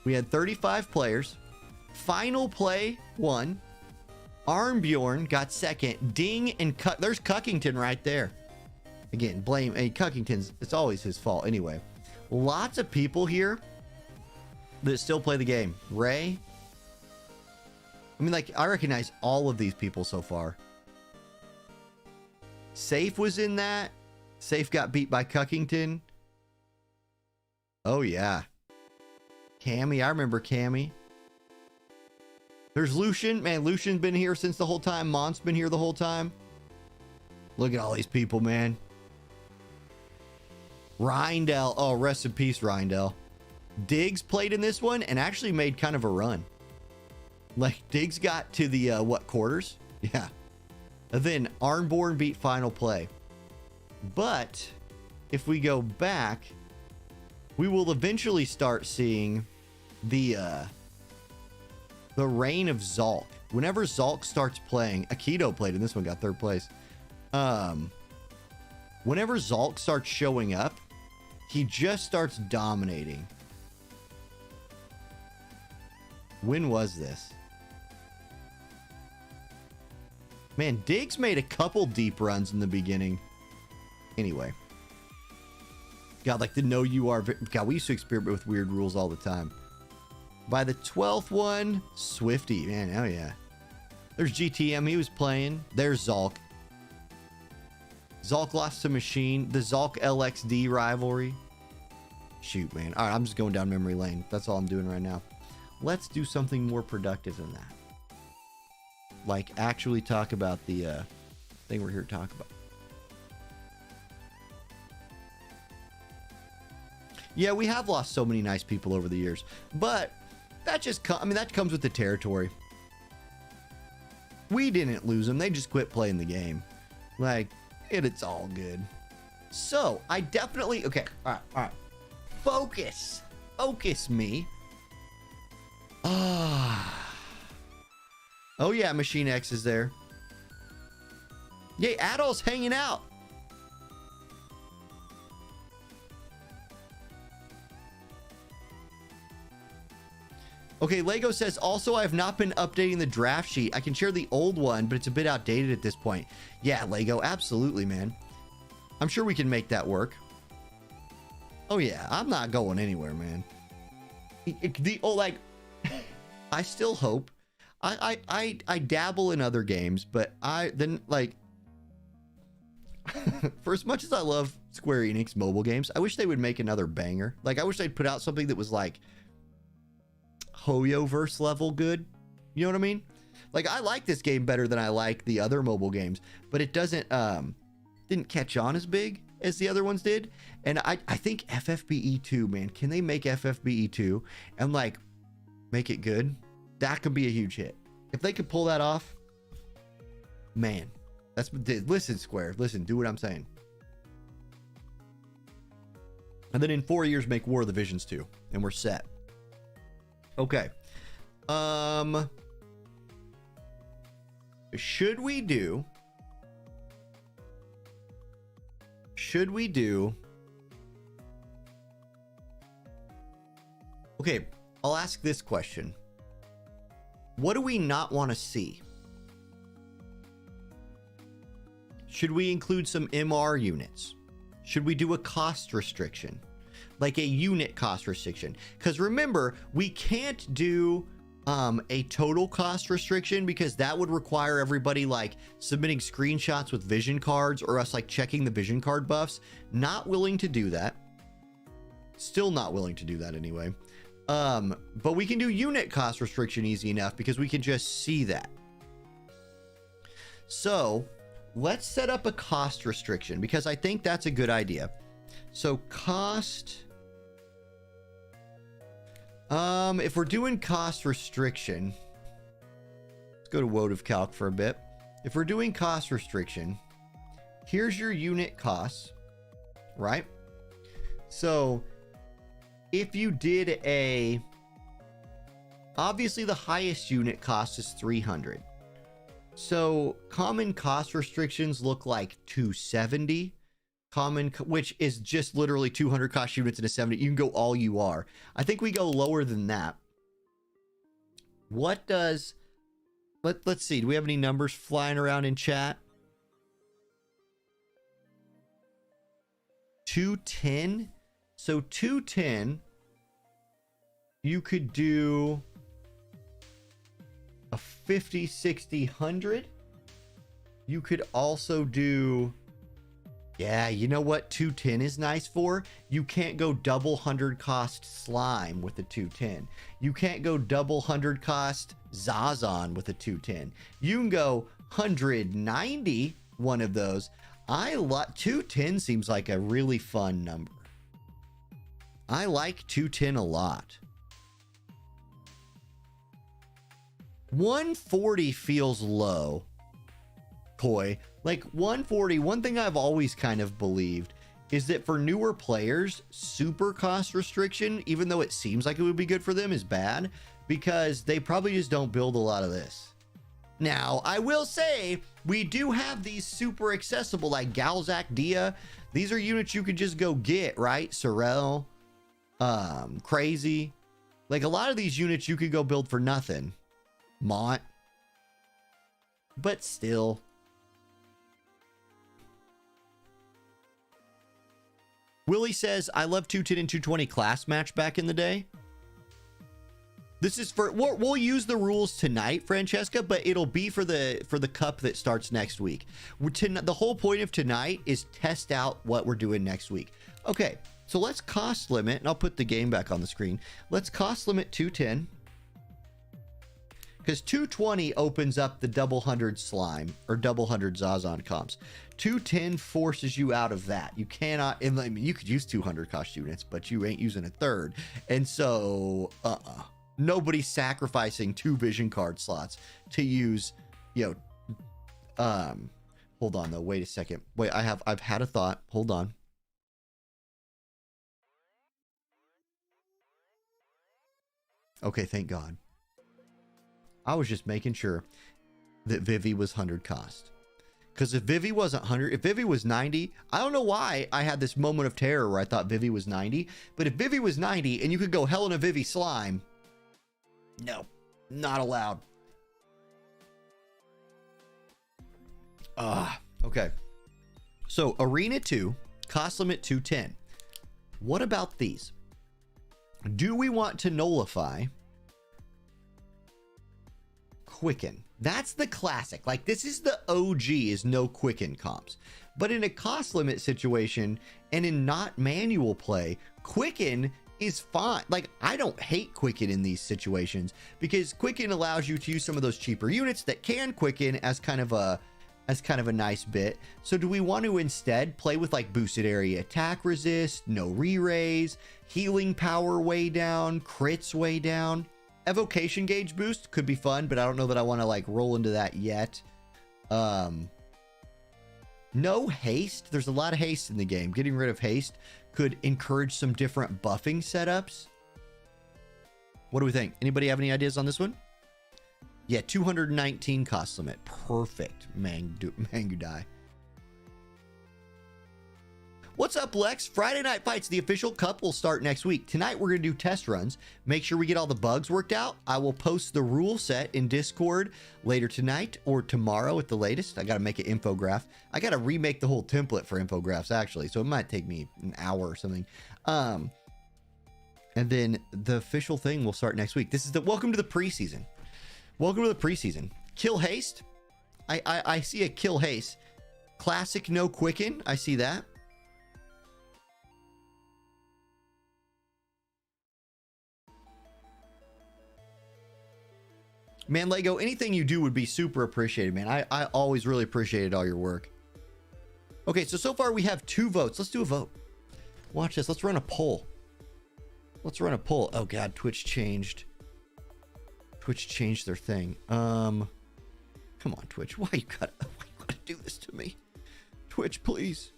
We had 35 players. Final play won. Arnbjorn got second. Ding and there's Cuckington right there. Again, blame Cuckington's. It's always his fault anyway. Lots of people here that still play the game. Ray. I mean, like, I recognize all of these people so far. Safe was in that. Safe got beat by Cuckington. Oh, yeah. Cammy. I remember Cammy. There's Lucian. Man, Lucian's been here since the whole time. Mont's been here the whole time. Look at all these people, man. Rindell. Oh, rest in peace, Rindell. Diggs played in this one and actually made kind of a run. Like, Diggs got to the, what, quarters? Yeah. And then Arnborn beat Final Play. But if we go back, we will eventually start seeing the reign of Zalk. Whenever Zalk starts playing, Aikido played in this one, got third place. Whenever Zalk starts showing up, he just starts dominating. When was this? Man, Diggs made a couple deep runs in the beginning. Anyway. God, like the no you are. God, we used to experiment with weird rules all the time. By the 12th one, Swifty. Man, oh yeah. There's GTM. He was playing. There's Zalk. Zalk lost to Machine. The Zalk LXD rivalry. Shoot, man. All right, I'm just going down memory lane. That's all I'm doing right now. Let's do something more productive than that. Like, actually talk about the thing we're here to talk about. Yeah, we have lost so many nice people over the years. But that just, that comes with the territory. We didn't lose them. They just quit playing the game. Like, it's all good. So, I definitely... Okay, all right. Focus. Focus me. Oh, yeah, Machine X is there. Yay, Adol's hanging out. Okay, Lego says, also, I have not been updating the draft sheet. I can share the old one, but it's a bit outdated at this point. Yeah, Lego, absolutely, man. I'm sure we can make that work. Oh, yeah, I'm not going anywhere, man. I still hope. I dabble in other games, but for as much as I love Square Enix mobile games, I wish they would make another banger. Like, I wish they'd put out something that was like Hoyoverse level good. You know what I mean? Like, I like this game better than I like the other mobile games, but it didn't catch on as big as the other ones did. And I think FFBE 2, man, can they make FFBE 2 and like make it good? That could be a huge hit. If they could pull that off, man, listen, Square, listen, do what I'm saying. And then in 4 years, make War of the Visions 2, and we're set. Okay. Should we do okay, I'll ask this question. What do we not want to see? Should we include some MR units? Should we do a cost restriction? Like a unit cost restriction? Because remember, we can't do a total cost restriction because that would require everybody like submitting screenshots with vision cards or us like checking the vision card buffs. Not willing to do that. Still not willing to do that anyway. But we can do unit cost restriction easy enough because we can just see that. So let's set up a cost restriction because I think that's a good idea. So cost, if we're doing cost restriction, let's go to WoTV Calc for a bit. If we're doing cost restriction, here's your unit costs, right? So if you did a, obviously the highest unit cost is 300. So common cost restrictions look like 270. Common, which is just literally 200 cost units in a 70. You can go all you are. I think we go lower than that. What does, let's see. Do we have any numbers flying around in chat? 210. So 210, you could do a 50, 60, 100. You could also do, yeah, you know what 210 is nice for? You can't go double 100 cost slime with a 210. You can't go double 100 cost Zazon with a 210. You can go 190 one of those. 210 seems like a really fun number. I like 210 a lot. 140 feels low, Koi. Like 140, one thing I've always kind of believed is that for newer players, super cost restriction, even though it seems like it would be good for them, is bad because they probably just don't build a lot of this. Now, I will say we do have these super accessible like Galzak Dia. These are units you could just go get, right? Sorrel, Crazy. Like a lot of these units you could go build for nothing. Mont. But still. Willie says, I love 210 and 220 class match back in the day. This is for, we'll use the rules tonight, Francesca, but it'll be for the cup that starts next week. The whole point of tonight is test out what we're doing next week. Okay, so let's cost limit, and I'll put the game back on the screen. Let's cost limit 210. Because 220 opens up the double 100 slime or double 100 Zazon comps. 210 forces you out of that. You cannot, I mean, you could use 200 cost units, but you ain't using a third. And so, nobody's sacrificing 2 vision card slots to use, you know, hold on though. Wait a second. Wait, I've had a thought. Hold on. Okay, thank God. I was just making sure that Vivi was 100 cost. Because if Vivi wasn't 100, if Vivi was 90, I don't know why I had this moment of terror where I thought Vivi was 90. But if Vivi was 90 and you could go Helena Vivi slime, no, not allowed. Okay. So Arena 2, cost limit 210. What about these? Do we want to nullify Quicken? That's the classic. Like this is the OG, is no Quicken comps. But in a cost limit situation and in not manual play, Quicken is fine. Like I don't hate Quicken in these situations because Quicken allows you to use some of those cheaper units that can Quicken as kind of a nice bit. So do we want to instead play with like boosted area attack resist, no re-raise, healing power way down, crits way down? Evocation gauge boost could be fun, but I don't know that I want to like roll into that yet. No haste. There's a lot of haste in the game. Getting rid of haste could encourage some different buffing setups. What do we think? Anybody have any ideas on this one? Yeah, 219 cost limit. Perfect, Mangudai. What's up, Lex? Friday Night Fights, the official cup, will start next week. Tonight, we're going to do test runs. Make sure we get all the bugs worked out. I will post the rule set in Discord later tonight or tomorrow at the latest. I got to make an infograph. I got to remake the whole template for infographs, actually, so it might take me an hour or something. And then the official thing will start next week. This is the welcome to the preseason. Welcome to the preseason. Kill haste. I see a kill haste. Classic no quicken. I see that. Man, Lego, anything you do would be super appreciated, man. I always really appreciated all your work. Okay, so far we have 2 votes. Let's do a vote. Watch this. Let's run a poll. Let's run a poll. Oh God, Twitch changed. Twitch changed their thing. Come on, Twitch. Why you gotta do this to me? Twitch, please.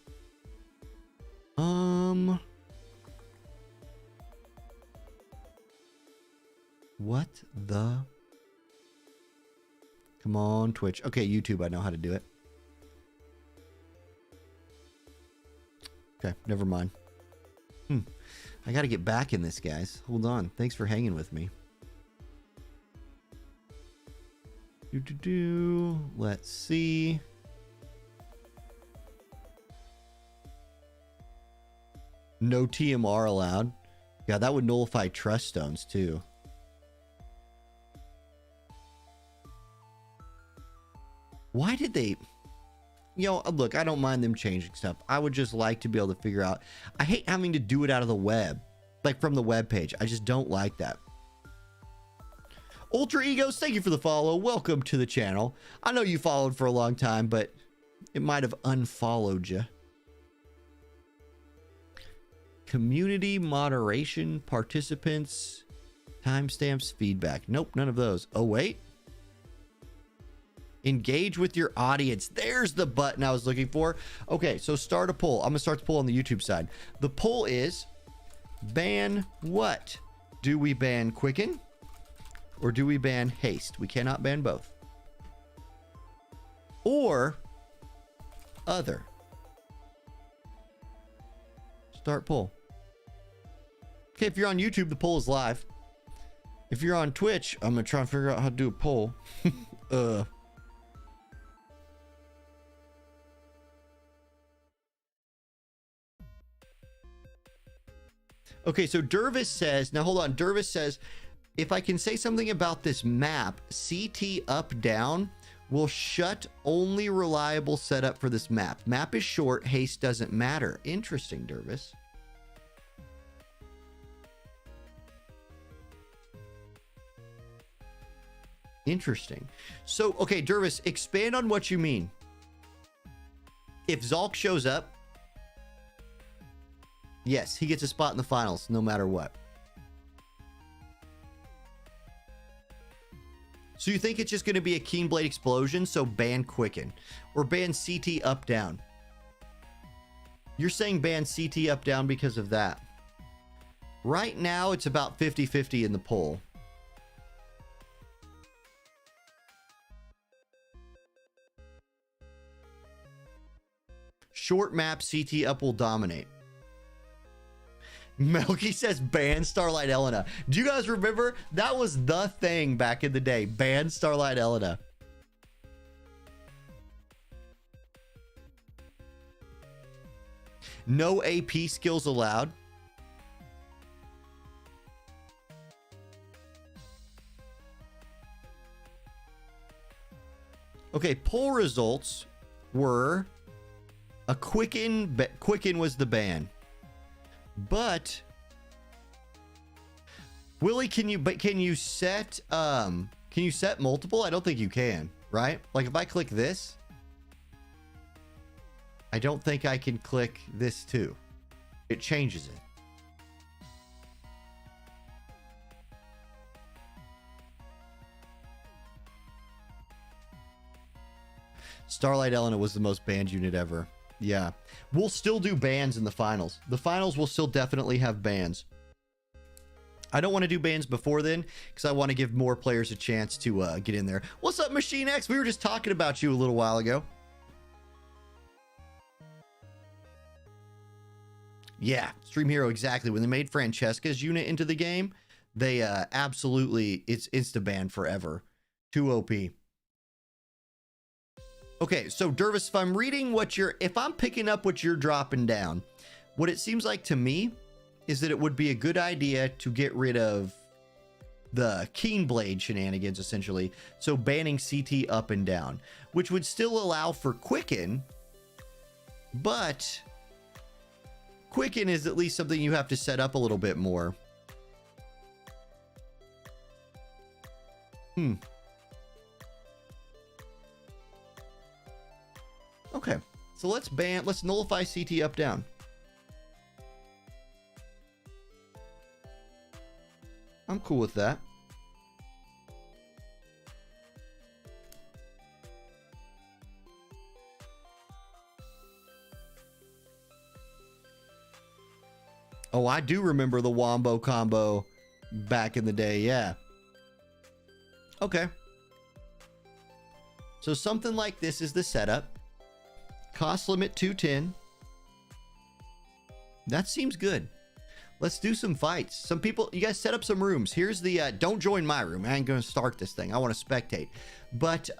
What the? Come on, Twitch. Okay, YouTube, I know how to do it. Okay, never mind. I gotta get back in this, guys. Hold on. Thanks for hanging with me. Let's see. No TMR allowed. Yeah, that would nullify trust stones too. Why did they... You know, look, I don't mind them changing stuff. I would just like to be able to figure out... I hate having to do it out of the web. Like from the web page. I just don't like that. Ultra Egos, thank you for the follow. Welcome to the channel. I know you followed for a long time, but it might have unfollowed you. Community moderation, participants, timestamps, feedback. Nope, none of those. Oh, wait. Engage with your audience. There's the button I was looking for. Okay, so start a poll. I'm going to start the poll on the YouTube side. The poll is, ban what? Do we ban Quicken? Or do we ban haste? We cannot ban both. Or other. Start poll. Okay, if you're on YouTube, the poll is live. If you're on Twitch, I'm going to try and figure out how to do a poll. Okay, so Dervis says, now hold on. Dervis says, if I can say something about this map, CT up down will shut only reliable setup for this map. Map is short, haste doesn't matter. Interesting, Dervis. Interesting. So, okay, Dervis, expand on what you mean. If Zalk shows up, yes, he gets a spot in the finals no matter what. So you think it's just going to be a Keen Blade explosion, so ban Quicken. Or ban CT up down. You're saying ban CT up down because of that. Right now, it's about 50-50 in the poll. Short map, CT up will dominate. Melky says ban Starlight Elena. Do you guys remember? That was the thing back in the day. Ban Starlight Elena. No AP skills allowed. Okay, poll results were a Quicken was the ban. But Willie, can you set multiple? I don't think you can, right? Like if I click this, I don't think I can click this too. It changes it. Starlight Elena was the most banned unit ever. Yeah, we'll still do bans in the finals. The finals will still definitely have bans. I don't want to do bans before then because I want to give more players a chance to get in there. What's up, Machine X? We were just talking about you a little while ago. Yeah, Stream Hero, exactly. When they made Francesca's unit into the game, they absolutely, it's insta-ban forever. Too OP. Okay, so Dervis, if I'm reading if I'm picking up what you're dropping down, what it seems like to me is that it would be a good idea to get rid of the Keen Blade shenanigans, essentially. So banning CT up and down, which would still allow for Quicken, but Quicken is at least something you have to set up a little bit more. Okay, so let's nullify CT up down. I'm cool with that. Oh, I do remember the Wombo combo back in the day. Yeah. Okay. So something like this is the setup. Cost limit 210. That seems good. Let's do some fights. Some people, you guys set up some rooms. Here's the, don't join my room. I ain't going to start this thing. I want to spectate. But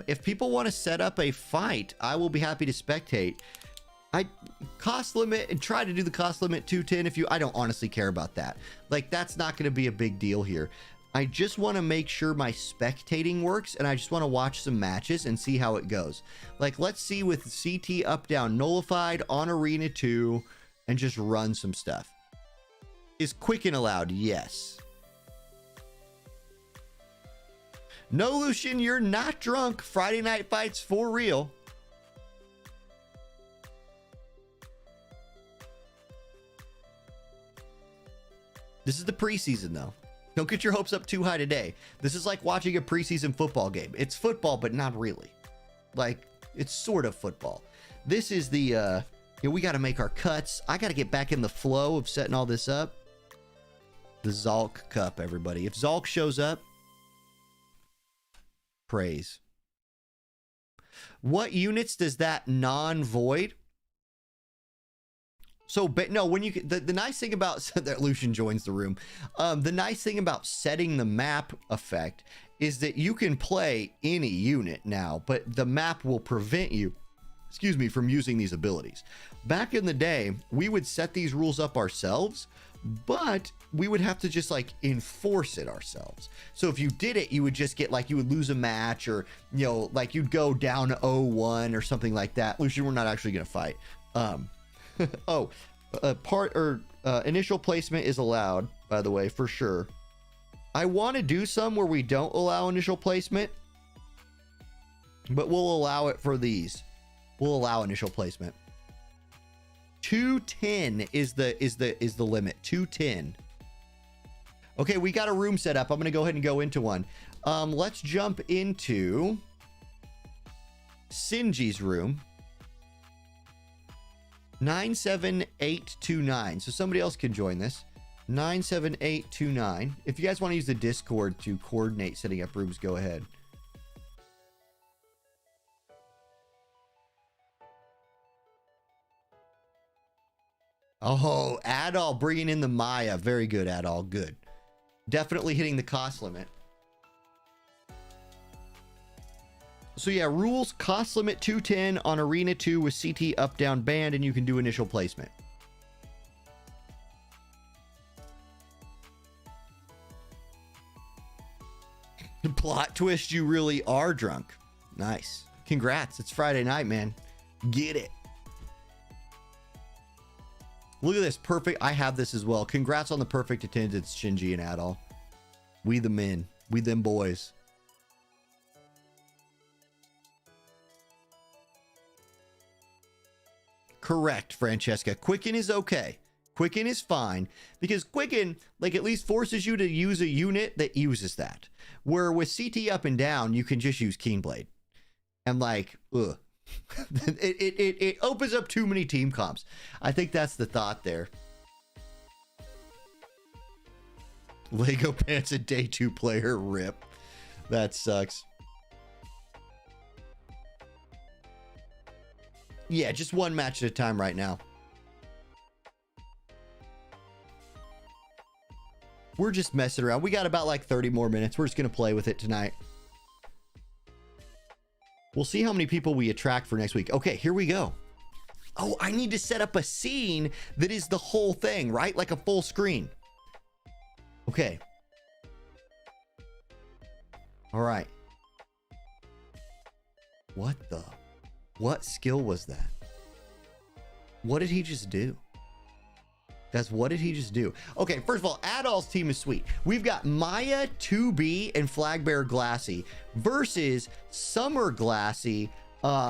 if people want to set up a fight, I will be happy to spectate. Cost limit and try to do the cost limit 210 if you, I don't honestly care about that. Like, that's not going to be a big deal here. I just want to make sure my spectating works, and I just want to watch some matches and see how it goes. Like, let's see with CT up, down, nullified on Arena 2 and just run some stuff. Is Quicken allowed? Yes. No, Lucian, you're not drunk. Friday night fights for real. This is the preseason, though. Don't get your hopes up too high today. This is like watching a preseason football game. It's football, but not really. Like, it's sort of football. This is the, you know, we got to make our cuts. I got to get back in the flow of setting all this up. The Zalk Cup, everybody. If Zalk shows up, praise. What units does that non-void? So, but no, when you the nice thing about that Lucian joins the room, the nice thing about setting the map effect is that you can play any unit now, but the map will prevent you, excuse me, from using these abilities. Back in the day, we would set these rules up ourselves, but we would have to just like enforce it ourselves. So if you did it, you would just get like, you would lose a match, or, you know, like you'd go down 0-1 or something like that. Lucian, we're not actually going to fight. Oh, initial placement is allowed, by the way, for sure. I want to do some where we don't allow initial placement, but we'll allow it for these. We'll allow initial placement. 210 is the limit. 210. Okay, we got a room set up. I'm going to go ahead and go into one. Let's jump into Sinji's room. 97829. So somebody else can join this. 97829. If you guys want to use the Discord to coordinate setting up rooms, go ahead. Oh, Adol bringing in the Maya. Very good, Adol. Good. Definitely hitting the cost limit. So yeah, rules, cost limit 210 on Arena 2 with CT up, down, band, and you can do initial placement. Plot twist, you really are drunk. Nice. Congrats. It's Friday night, man. Get it. Look at this. Perfect. I have this as well. Congrats on the perfect attendance, Shinji and Adol. We the men. We them boys. Correct, Francesca. Quicken is okay. Quicken is fine, because Quicken, like, at least forces you to use a unit that uses that. Where with CT up and down, you can just use Keenblade. And like, ugh. it opens up too many team comps. I think that's the thought there. Lego Pants a day 2 player, rip. That sucks. Yeah, just one match at a time right now. We're just messing around. We got about like 30 more minutes. We're just going to play with it tonight. We'll see how many people we attract for next week. Okay, here we go. Oh, I need to set up a scene that is the whole thing, right? Like a full screen. Okay. All right. What skill was that? What did he just do? Guys, what did he just do? Okay, first of all, Adol's team is sweet. We've got Maya, 2B, and Flagbearer Glassy versus Summer Glassy,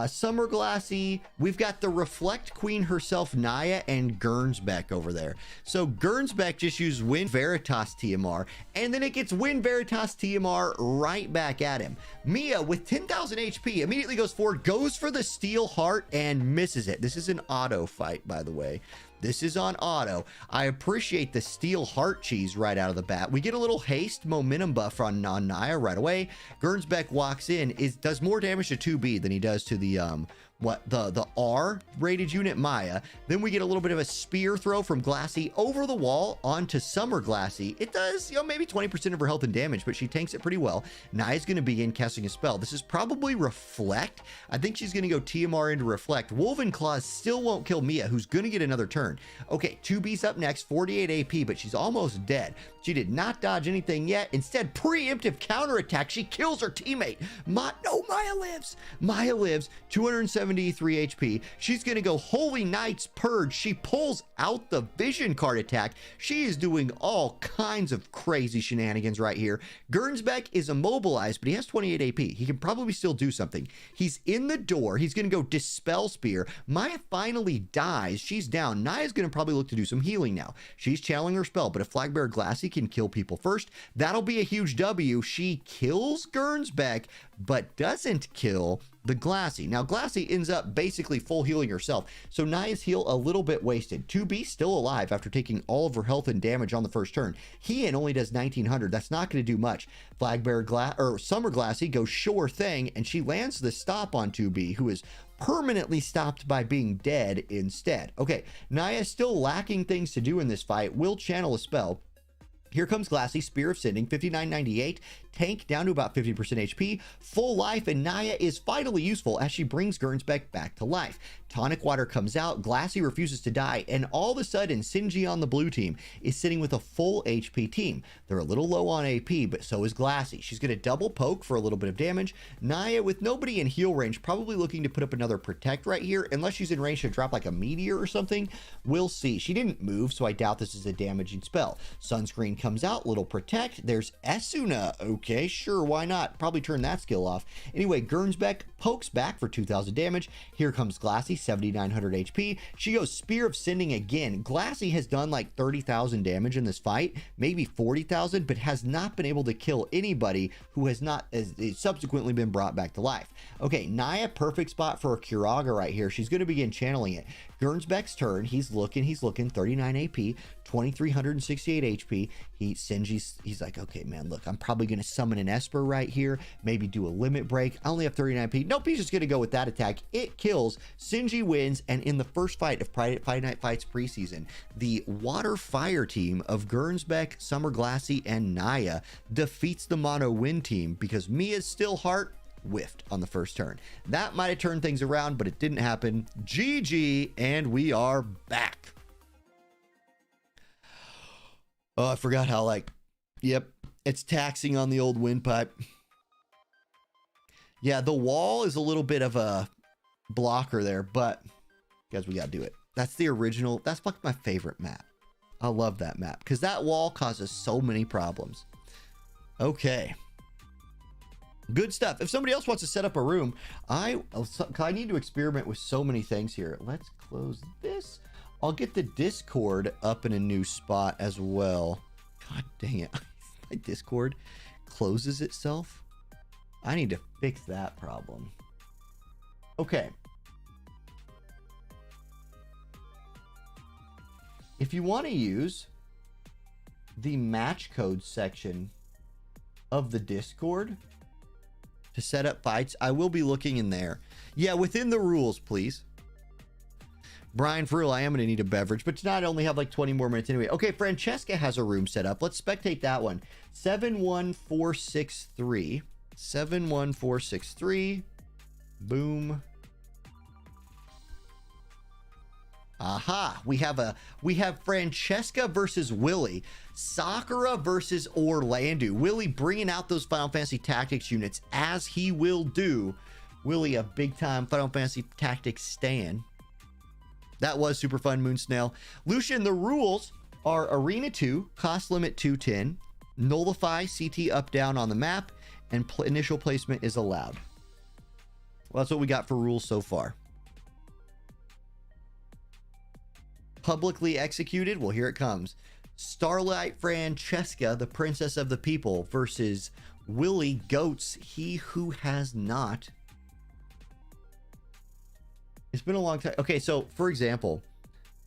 Summer Glassy. We've got the Reflect Queen herself, Naya, and Gernsbeck over there. So Gernsbeck just used Wind Veritas TMR, and then it gets Wind Veritas TMR right back at him. Mia, with 10,000 HP, immediately goes forward, goes for the Steel Heart, and misses it. This is an auto fight, by the way. This is on auto. I appreciate the Steel Heart cheese right out of the bat. We get a little haste momentum buff on Naya right away. Gernsbeck walks in, does more damage to 2B than he does to the the R rated unit Maya. Then we get a little bit of a spear throw from Glassy over the wall onto Summer Glassy. It does, you know, maybe 20% of her health and damage, but she tanks it pretty well. Naya's going to begin casting a spell. This is probably Reflect. I think she's going to go TMR into Reflect. Woven Claws still won't kill Mia, who's going to get another turn. Okay, 2B's up next, 48 AP, but she's almost dead. She did not dodge anything yet. Instead, preemptive counterattack. She kills her teammate. No, Maya lives. Maya lives, 273 HP. She's going to go Holy Knight's Purge. She pulls out the Vision card attack. She is doing all kinds of crazy shenanigans right here. Gernsbeck is immobilized, but he has 28 AP. He can probably still do something. He's in the door. He's going to go Dispel Spear. Maya finally dies. She's down. Naya's going to probably look to do some healing now. She's channeling her spell, but if Flagbearer Glassy can kill people first, that'll be a huge W. She kills Gernsbeck, but doesn't kill the Glassy. Now, Glassy ends up basically full healing herself, so Naya's heal a little bit wasted. 2B still alive after taking all of her health and damage on the first turn. Hien only does 1900. That's not going to do much. Summer Glassy goes sure thing, and she lands the stop on 2B, who is permanently stopped by being dead instead. Okay, Naya still lacking things to do in this fight. Will channel a spell. Here comes Glassy, Spear of Sending, 5998, tank down to about 50% HP, full life, and Naya is finally useful as she brings Gernsbeck back to life. Tonic Water comes out, Glassy refuses to die, and all of a sudden, Sinji on the blue team is sitting with a full HP team. They're a little low on AP, but so is Glassy. She's going to double poke for a little bit of damage. Naya, with nobody in heal range, probably looking to put up another Protect right here, unless she's in range to drop like a Meteor or something. We'll see. She didn't move, so I doubt this is a damaging spell. Sunscreen comes out, little Protect. There's Esuna. Okay, sure, why not? Probably turn that skill off. Anyway, Gernsbeck pokes back for 2000 damage. Here comes Glassy, 7900 HP. She goes Spear of Sending again. Glassy has done like 30,000 damage in this fight, maybe 40,000, but has not been able to kill anybody who has not subsequently been brought back to life. Okay, Naya, perfect spot for a Curaga right here. She's going to begin channeling it. Gernsbeck's turn. He's looking, 39 AP, 2368 HP. He's like, okay, man, look, I'm probably going to summon an Esper right here, maybe do a limit break. I only have 39 AP. Nope, he's just going to go with that attack. It kills. Sinji wins, and in the first fight of Friday Night Fights preseason, the Water Fire team of Gernsbeck, Summer Glassy, and Naya defeats the Mono Win team because Mia's Still Heart whiffed on the first turn. That might have turned things around, but it didn't happen. GG, and we are back. Oh, I forgot how, like, yep, it's taxing on the old windpipe. Yeah, the wall is a little bit of a blocker there, but guys, we gotta do it. That's the original. That's like my favorite map. I love that map because that wall causes so many problems. Okay. Good stuff. If somebody else wants to set up a room, I need to experiment with so many things here. Let's close this. I'll get the Discord up in a new spot as well. God dang it. My Discord closes itself. I need to fix that problem. Okay. If you want to use the match code section of the Discord to set up fights, I will be looking in there. Yeah, within the rules, please. Brian, for real, I am going to need a beverage, but tonight I only have like 20 more minutes anyway. Okay, Francesca has a room set up. Let's spectate that one. 71463. 71463. Boom. Aha, we have Francesca versus Willie, Sakura versus Orlando. Willie bringing out those Final Fantasy Tactics units as he will do. Willie, a big time Final Fantasy Tactics stan. That was super fun, Moonsnail. Lucian, the rules are Arena 2, cost limit 210, nullify CT up down on the map, and initial placement is allowed. Well, that's what we got for rules so far. Publicly executed. Well, here it comes. Starlight Francesca, the princess of the people, versus Willie Goats, he who has not. It's been a long time. Okay, so for example,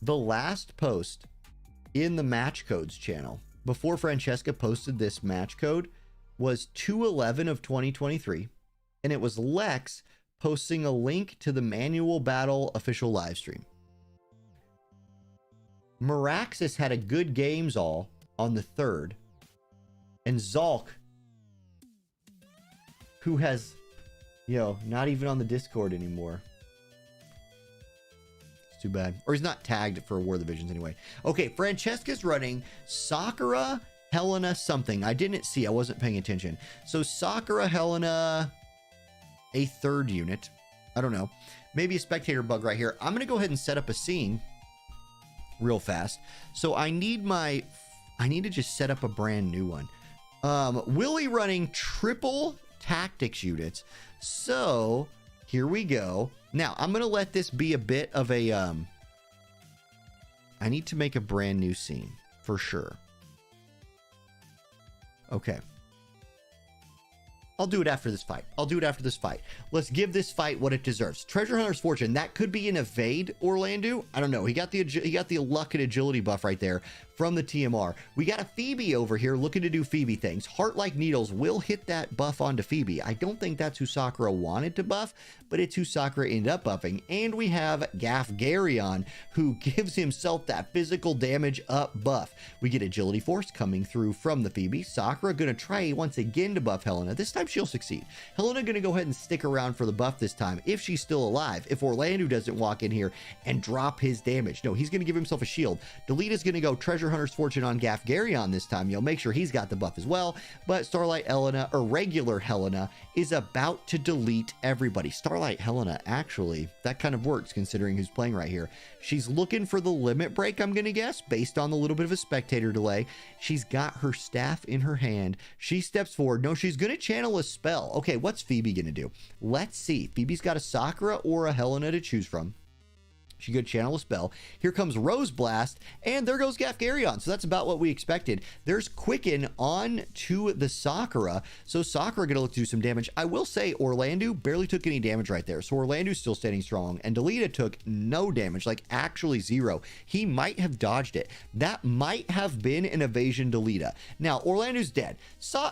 the last post in the match codes channel before Francesca posted this match code was 2/11 of 2023, and it was Lex posting a link to the Manual Battle official live stream. Meraxis had a good games all on the 3rd, and Zalk, who has, not even on the Discord anymore. It's too bad. Or he's not tagged for War of the Visions anyway. Okay, Francesca's running Sakura, Helena, something. I didn't see. I wasn't paying attention. So Sakura, Helena, a 3rd unit. I don't know. Maybe a spectator bug right here. I'm going to go ahead and set up a scene real fast. So I need to just set up a brand new one. Willie running triple tactics units. So here we go. Now I'm going to let this be a bit of a, I need to make a brand new scene for sure. Okay. I'll do it after this fight. Let's give this fight what it deserves. Treasure Hunter's Fortune. That could be an evade Orlando. I don't know. He got the luck and agility buff right there from the TMR. We got a Phoebe over here looking to do Phoebe things. Heart Like Needles will hit that buff onto Phoebe. I don't think that's who Sakura wanted to buff, but it's who Sakura ended up buffing. And we have Gafgarion, who gives himself that physical damage up buff. We get Agility Force coming through from the Phoebe. Sakura gonna try once again to buff Helena. This time she'll succeed. Helena gonna go ahead and stick around for the buff this time if she's still alive. If Orlando doesn't walk in here and drop his damage. No, he's gonna give himself a shield. Delita's gonna go Treasure Hunter's Fortune on Gafgarion this time. Make sure he's got the buff as well. But Starlight Helena, or regular Helena, is about to delete everybody. Starlight Helena, actually, that kind of works considering who's playing right here. She's looking for the limit break, I'm gonna guess, based on the little bit of a spectator delay. She's got her staff in her hand. She steps forward. No, she's gonna channel a spell. Okay, what's Phoebe gonna do? Let's see. Phoebe's got a Sakura or a Helena to choose from. She could channel a spell. Here comes Rose Blast, and there goes Gafgarion. So that's about what we expected. There's Quicken on to the Sakura. So Sakura gonna look to do some damage. I will say Orlando barely took any damage right there. So Orlando's still standing strong, and Delita took no damage, like actually 0. He might have dodged it. That might have been an evasion Delita. Now Orlando's dead.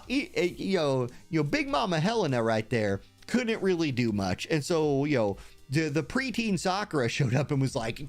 Big Mama Helena right there couldn't really do much, and so the preteen Sakura showed up and was like,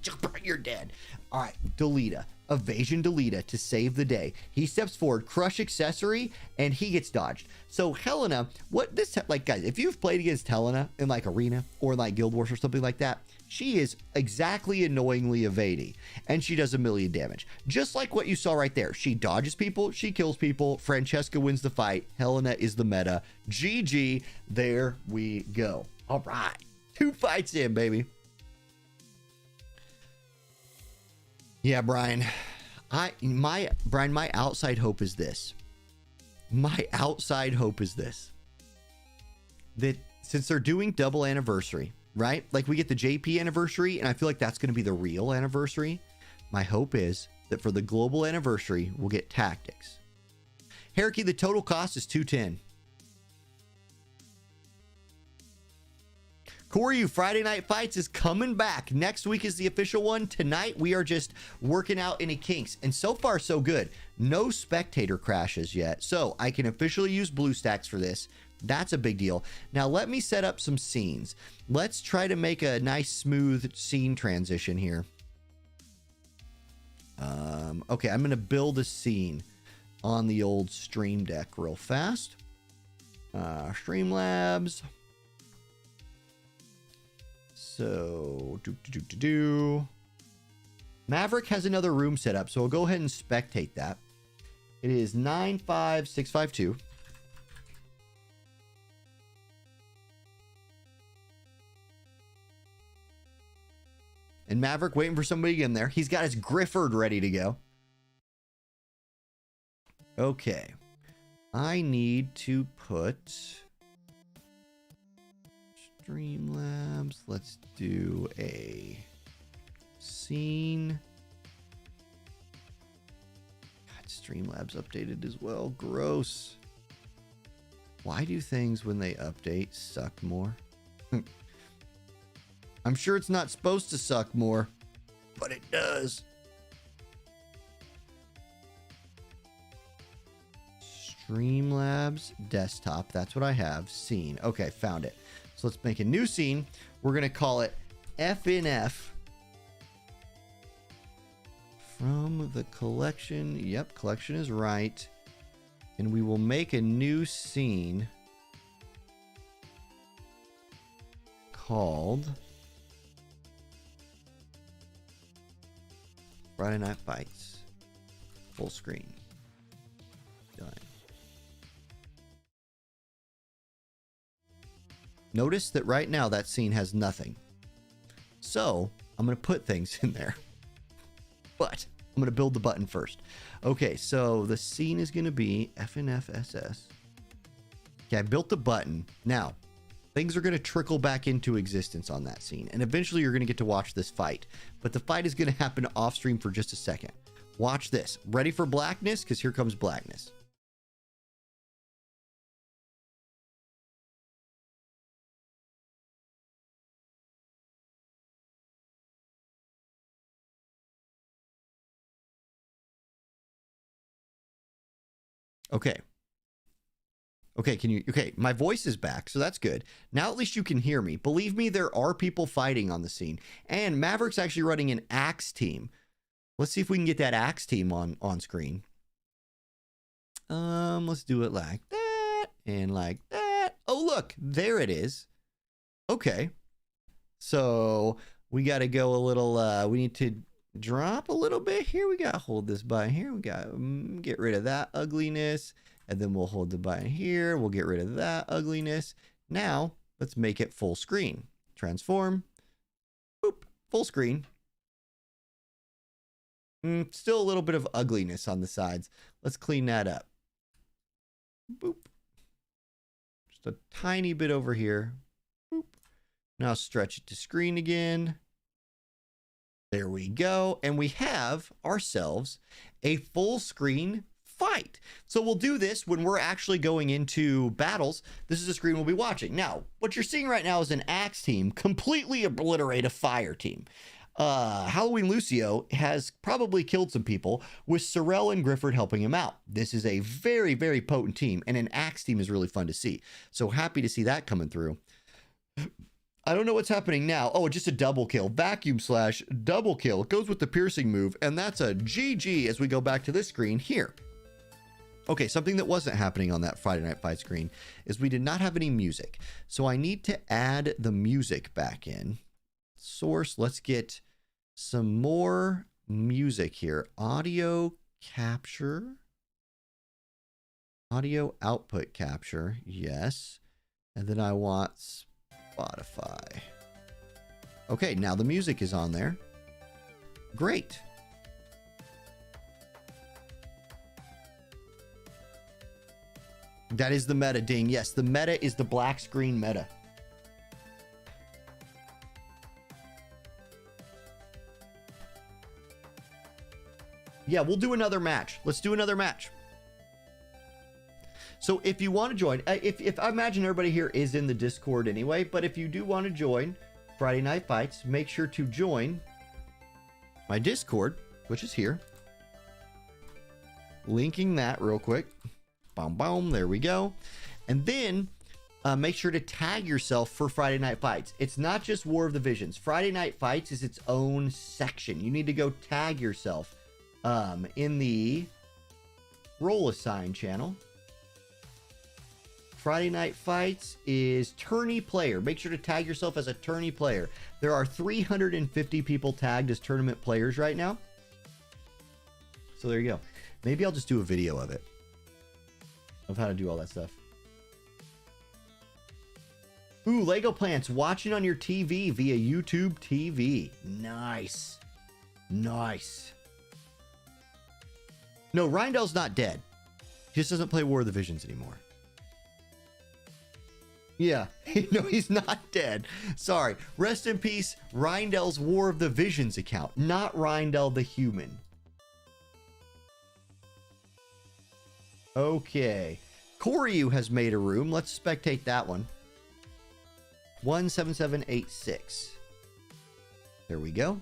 you're dead. All right, Delita, evasion Delita to save the day. He steps forward, crush accessory, and he gets dodged. So Helena, guys, if you've played against Helena in like Arena or like Guild Wars or something like that, she is exactly annoyingly evading, and she does 1,000,000 damage. Just like what you saw right there. She dodges people, she kills people, Francesca wins the fight, Helena is the meta. GG, there we go. All right. 2 fights in, baby. Yeah, Brian. My outside hope is this. That since they're doing double anniversary, right? Like we get the JP anniversary, and I feel like that's going to be the real anniversary. My hope is that for the global anniversary, we'll get tactics. Hierarchy, the total cost is 210. Koryu, Friday Night Fights is coming back. Next week is the official one. Tonight, we are just working out any kinks. And so far, so good. No spectator crashes yet. So I can officially use BlueStacks for this. That's a big deal. Now, let me set up some scenes. Let's try to make a nice, smooth scene transition here. Okay, I'm going to build a scene on the old Stream Deck real fast. Streamlabs. So, Maverick has another room set up, so we'll go ahead and spectate that. It is 95652. And Maverick waiting for somebody to get in there. He's got his Grifford ready to go. Okay. I need to put... Streamlabs. Let's do a scene. God, Streamlabs updated as well. Gross. Why do things when they update suck more? I'm sure it's not supposed to suck more, but it does. Streamlabs desktop. That's what I have. Scene. Okay, found it. So let's make a new scene. We're going to call it FNF. From the collection. Yep, collection is right. And we will make a new scene called Friday Night Fights. Full screen. Done. Notice that right now that scene has nothing. So I'm going to put things in there. But I'm going to build the button first. Okay, so the scene is going to be FNFSS. Okay, I built the button. Now, things are going to trickle back into existence on that scene. And eventually you're going to get to watch this fight. But the fight is going to happen off stream for just a second. Watch this. Ready for blackness? Because here comes blackness. Okay. Okay, my voice is back, so that's good. Now at least you can hear me. Believe me, there are people fighting on the scene. And Maverick's actually running an Axe team. Let's see if we can get that Axe team on screen. Let's do it like that and like that. Oh, look, there it is. Okay. So we got to go a little, we need to drop a little bit here. We got to hold this button here. We got to get rid of that ugliness. And then we'll hold the button here. We'll get rid of that ugliness. Now, let's make it full screen. Transform. Boop. Full screen. Still a little bit of ugliness on the sides. Let's clean that up. Boop. Just a tiny bit over here. Boop. Now stretch it to screen again. There we go. And we have ourselves a full screen fight. So we'll do this when we're actually going into battles. This is the screen we'll be watching. Now, what you're seeing right now is an Axe team completely obliterate a fire team. Halloween Lucio has probably killed some people with Sorrel and Grifford helping him out. This is a very, very potent team, and an Axe team is really fun to see. So happy to see that coming through. I don't know what's happening now. Oh, just a double kill. Vacuum slash double kill. It goes with the piercing move, and that's a GG as we go back to this screen here. Okay, something that wasn't happening on that Friday Night Fight screen is we did not have any music. So I need to add the music back in. Source, let's get some more music here. Audio capture. Audio output capture, yes. And then I want Spotify. Okay, now the music is on there. Great. That is the meta, Ding. Yes, the meta is the black screen meta. Yeah, we'll do another match. Let's do another match. So if you want to join, if I imagine everybody here is in the Discord anyway, but if you do want to join Friday Night Fights, make sure to join my Discord, which is here. Linking that real quick. Boom, boom, there we go. And then make sure to tag yourself for Friday Night Fights. It's not just War of the Visions. Friday Night Fights is its own section. You need to go tag yourself in the Roll Assign channel. Friday Night Fights is Tourney Player. Make sure to tag yourself as a Tourney Player. There are 350 people tagged as tournament players right now. So there you go. Maybe I'll just do a video of it. Of how to do all that stuff. Ooh, Lego Plants watching on your TV via YouTube TV. Nice. Nice. No, Rindell's not dead. He just doesn't play War of the Visions anymore. Yeah. No, he's not dead. Sorry. Rest in peace, Rindell's War of the Visions account, not Rindell the human. Okay. Koryu has made a room. Let's spectate that one. 17786. There we go.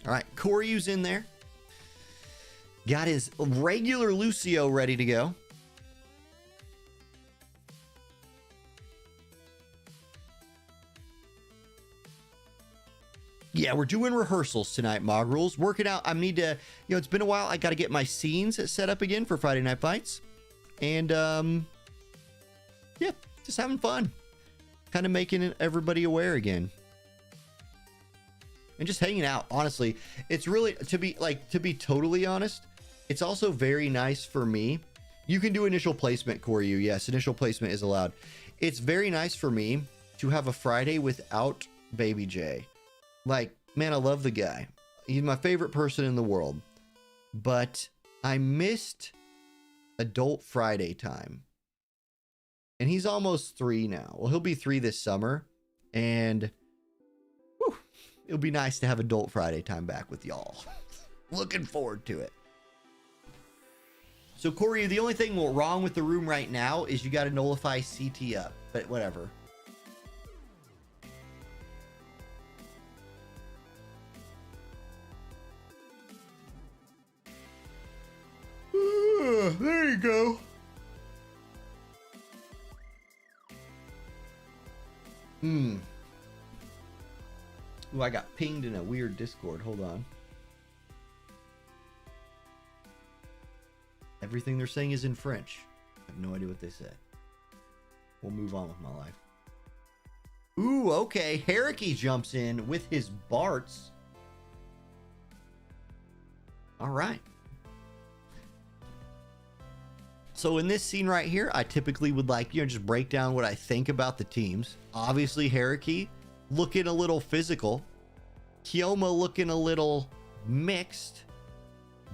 All right. Koryu's in there. Got his regular Lucio ready to go. Yeah, we're doing rehearsals tonight, Mogrules. Working out. I need to, it's been a while. I got to get my scenes set up again for Friday Night Fights. And, yeah, just having fun. Kind of making everybody aware again. And just hanging out, honestly. It's really, to be totally honest, it's also very nice for me. You can do initial placement, Koryu. Yes, initial placement is allowed. It's very nice for me to have a Friday without Baby J. Like, man, I love the guy. He's my favorite person in the world. But I missed Adult Friday time. And he's almost 3 now. Well, he'll be 3 this summer. And whew, it'll be nice to have Adult Friday time back with y'all. Looking forward to it. So, Corey, the only thing wrong with the room right now is you got to nullify CT up. But whatever. There you go. Ooh, I got pinged in a weird Discord. Hold on. Everything they're saying is in French. I have no idea what they said. We'll move on with my life. Ooh, okay. Hariki jumps in with his Barts. All right. So in this scene right here, I typically would like, just break down what I think about the teams. Obviously, Hariki looking a little physical. Kyoma looking a little mixed.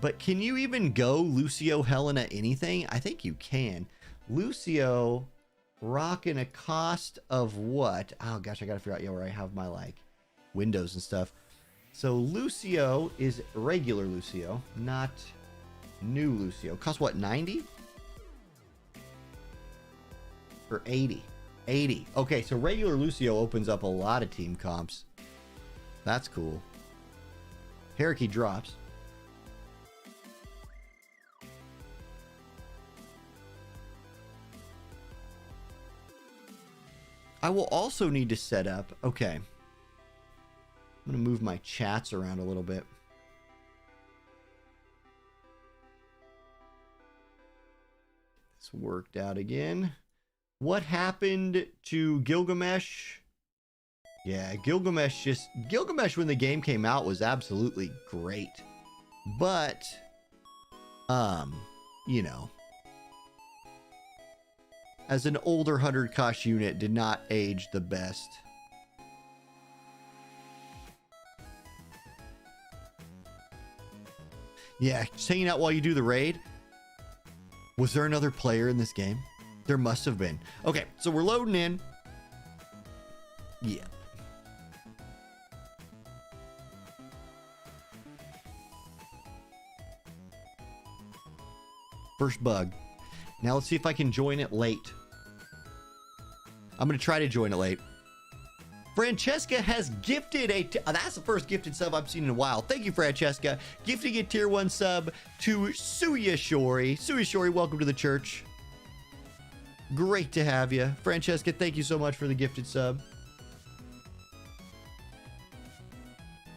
But can you even go Lucio Helena anything? I think you can. Lucio rocking a cost of what? Oh gosh, I gotta figure out where I have my windows and stuff. So Lucio is regular Lucio, not new Lucio. Cost what, 90? Or 80? 80. Okay, so regular Lucio opens up a lot of team comps. That's cool. Hariki drops. I will also need to set up. Okay. I'm going to move my chats around a little bit. This worked out again. What happened to Gilgamesh? Yeah, Gilgamesh when the game came out was absolutely great. But, as an older 100 cost unit, did not age the best. Yeah, just hanging out while you do the raid. Was there another player in this game? There must have been. Okay, so we're loading in. Yeah. First bug. Now let's see if I can join it late. I'm going to try to join it late. Francesca has gifted that's the first gifted sub I've seen in a while. Thank you, Francesca. Gifting a tier 1 sub to Suya Shori. Suya Shori, welcome to the church. Great to have you. Francesca, thank you so much for the gifted sub.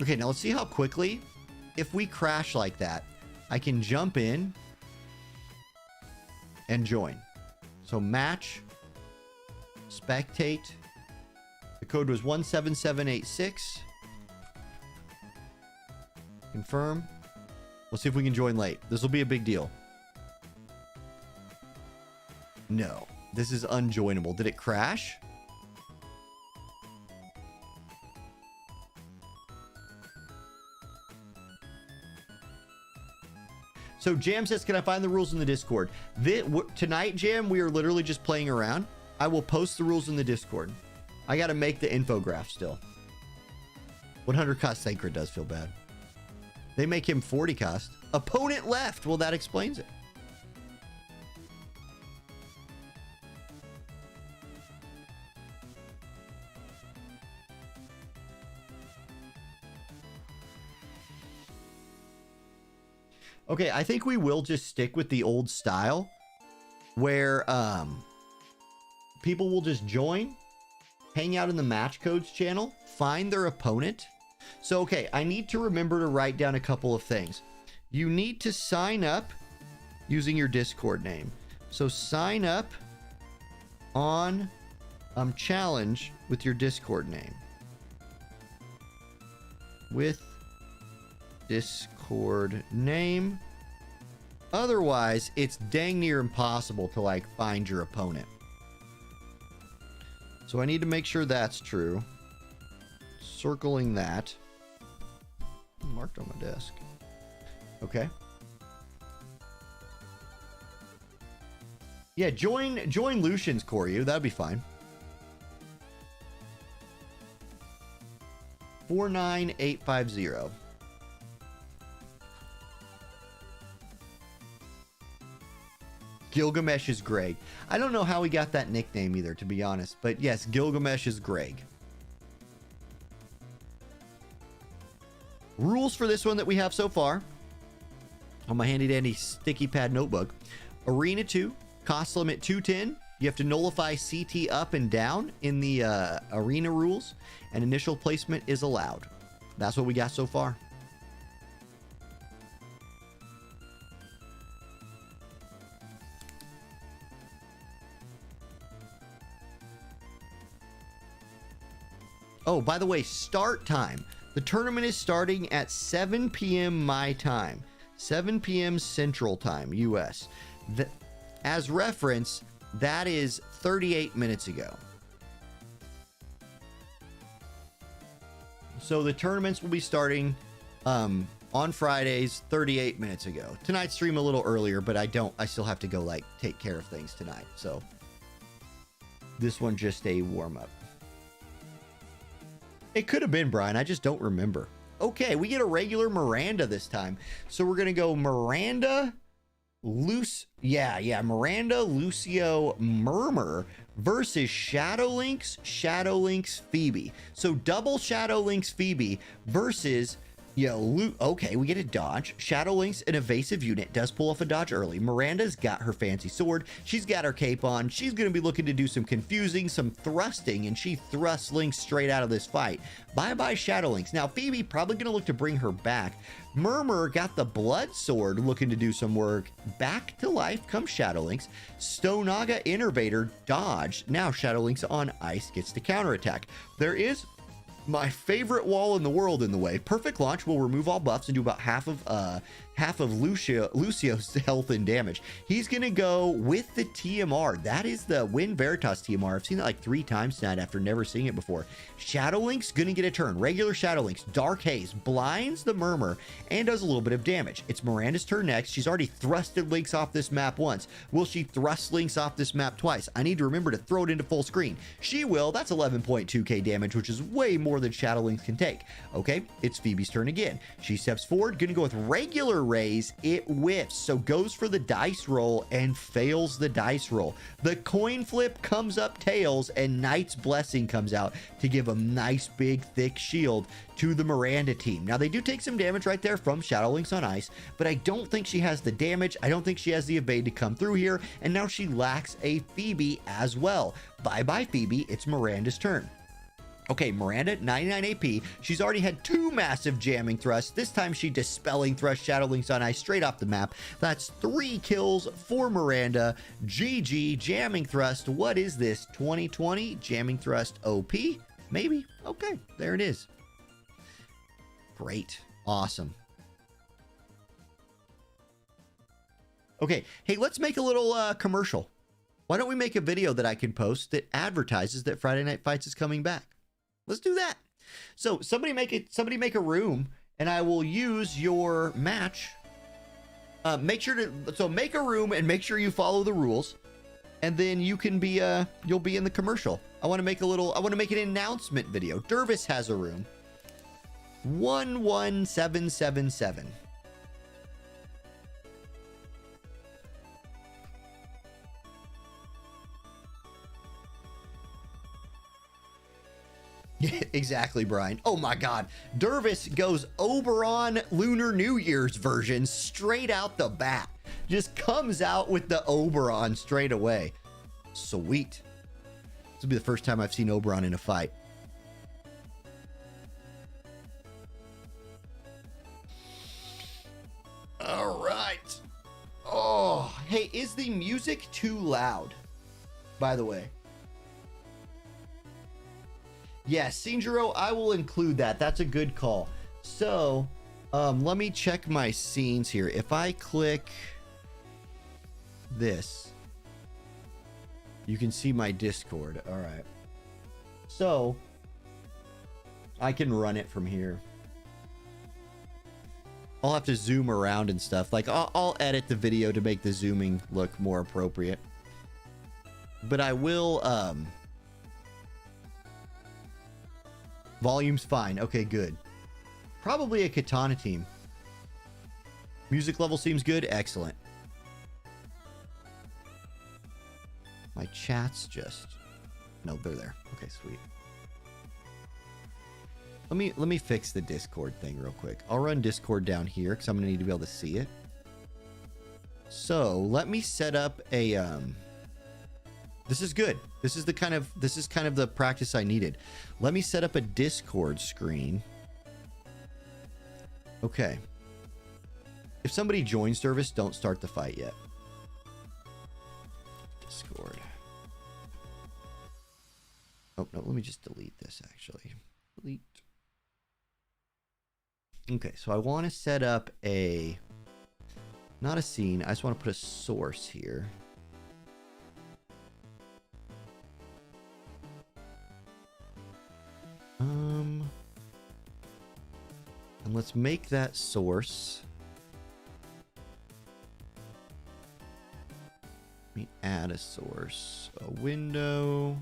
Okay, now let's see how quickly, if we crash like that, I can jump in and join. So match, spectate. The code was 17786. Confirm. We'll see if we can join late. This will be a big deal. No, this is unjoinable. Did it crash? So Jam says, can I find the rules in the Discord? Tonight, Jam, we are literally just playing around. I will post the rules in the Discord. I got to make the infograph still. 100 cost Sacred does feel bad. They make him 40 cost. Opponent left. Well, that explains it. Okay, I think we will just stick with the old style where people will just join, hang out in the match codes channel, find their opponent. So, okay, I need to remember to write down a couple of things. You need to sign up using your Discord name. So sign up on challenge with your Discord name. With Discord name. Otherwise, it's dang near impossible to like find your opponent. So I need to make sure that's true. Circling that. Marked on my desk. Okay. Yeah, join Lucian's Koryu. That'd be fine. 49850. Gilgamesh is Greg. I don't know how he got that nickname either, to be honest. But yes, Gilgamesh is Greg. Rules for this one that we have so far on my handy dandy sticky pad notebook. Arena 2, cost limit 210. You have to nullify CT up and down in the arena rules, and initial placement is allowed. That's what we got so far. Oh, by the way, start time. The tournament is starting at 7 p.m. my time. 7 p.m. Central Time, U.S. As reference, that is 38 minutes ago. So the tournaments will be starting on Fridays 38 minutes ago. Tonight's stream a little earlier, but I still have to go like take care of things tonight. So this one just a warm-up. It could have been Brian. I just don't remember. Okay, we get a regular Miranda this time. So we're going to go Miranda, Miranda, Lucio, Murmur versus Shadowlynx, Phoebe. So double Shadowlynx, Phoebe versus... okay, we get a dodge. Shadowlynx, an evasive unit, does pull off a dodge early. Miranda's got her fancy sword. She's got her cape on. She's going to be looking to do some confusing, some thrusting, and she thrusts Lynx straight out of this fight. Bye-bye, Shadowlynx. Now, Phoebe probably going to look to bring her back. Murmur got the blood sword looking to do some work. Back to life comes Shadowlynx. Stonaga Innervator dodged. Now Shadowlynx on ice gets to counterattack. There is my favorite wall in the world in the way. Perfect launch will remove all buffs and do about half of Lucio's health and damage. He's gonna go with the TMR. That is the Win Veritas TMR. I've seen that like 3 times tonight after never seeing it before. Shadowlynx gonna get a turn. Regular Shadowlynx, Dark Haze, blinds the Murmur and does a little bit of damage. It's Miranda's turn next. She's already thrusted Lynx off this map once. Will she thrust Lynx off this map twice? I need to remember to throw it into full screen. She will. That's 11.2k damage, which is way more than Shadowlynx can take. Okay, it's Phoebe's turn again. She steps forward, gonna go with regular raise. It whiffs, so goes for the dice roll and fails the dice roll. The coin flip comes up tails, and Knight's Blessing comes out to give a nice big thick shield to the Miranda team. Now they do take some damage right there from Shadowlynx on ice, but I don't think she has the damage. I don't think she has the evade to come through here, and now she lacks a Phoebe as well. Bye-bye Phoebe, it's Miranda's turn. Okay, Miranda, 99 AP. She's already had 2 massive jamming thrusts. This time she dispelling thrust Shadowlynx on ice straight off the map. That's 3 kills for Miranda. GG, jamming thrust. What is this? 2020 jamming thrust OP? Maybe. Okay, there it is. Great. Awesome. Okay, hey, let's make a little commercial. Why don't we make a video that I can post that advertises that Friday Night Fights is coming back? Let's do that. So somebody make a room, and I will use your match Make sure to make a room and make sure you follow the rules, and then you can be you'll be in the commercial. I want to make an announcement video. Dervis has a room. 11777. Exactly, Brian. Oh my God. Dervis goes Oberon Lunar New Year's version straight out the bat. Just comes out with the Oberon straight away. Sweet. This will be the first time I've seen Oberon in a fight. All right. Oh, hey, is the music too loud? By the way. Yes, Sinjiro, I will include that. That's a good call. So, let me check my scenes here. If I click this, you can see my Discord. All right. So, I can run it from here. I'll have to zoom around and stuff. Like, I'll edit the video to make the zooming look more appropriate. But I will, volume's fine. Okay, good. Probably a Katana team. Music level seems good. Excellent. My chat's just... No, they're there. Okay, sweet. Let me fix the Discord thing real quick. I'll run Discord down here because I'm going to need to be able to see it. So, let me set up a... This is good. This is kind of the practice I needed. Let me set up a Discord screen. Okay. If somebody joins service, don't start the fight yet. Discord. Oh, no, let me just delete this actually. Delete. Okay, so I want to set up a... Not a scene. I just want to put a source here. And let's make that source. Let me add a source. A window.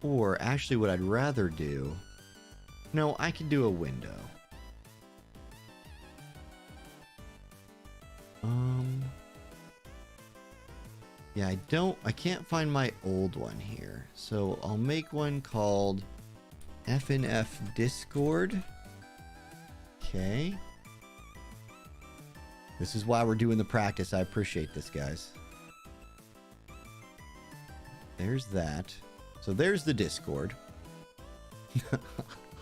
Or actually what I'd rather do... No, I can do a window. Yeah, I can't find my old one here. So I'll make one called FNF Discord. Okay. This is why we're doing the practice. I appreciate this, guys. There's that. So there's the Discord.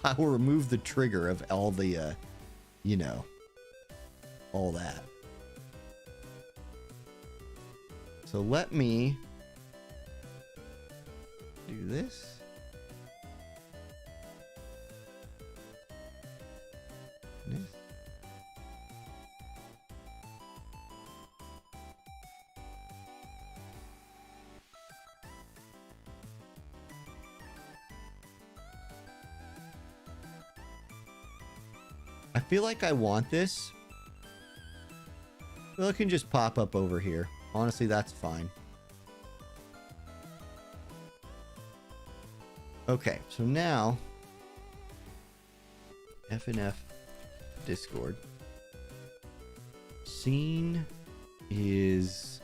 I will remove the trigger of all the, you know, all that. So let me do this. This. I feel like I want this. Well, it can just pop up over here. Honestly, that's fine. Okay, so now FNF Discord. Scene is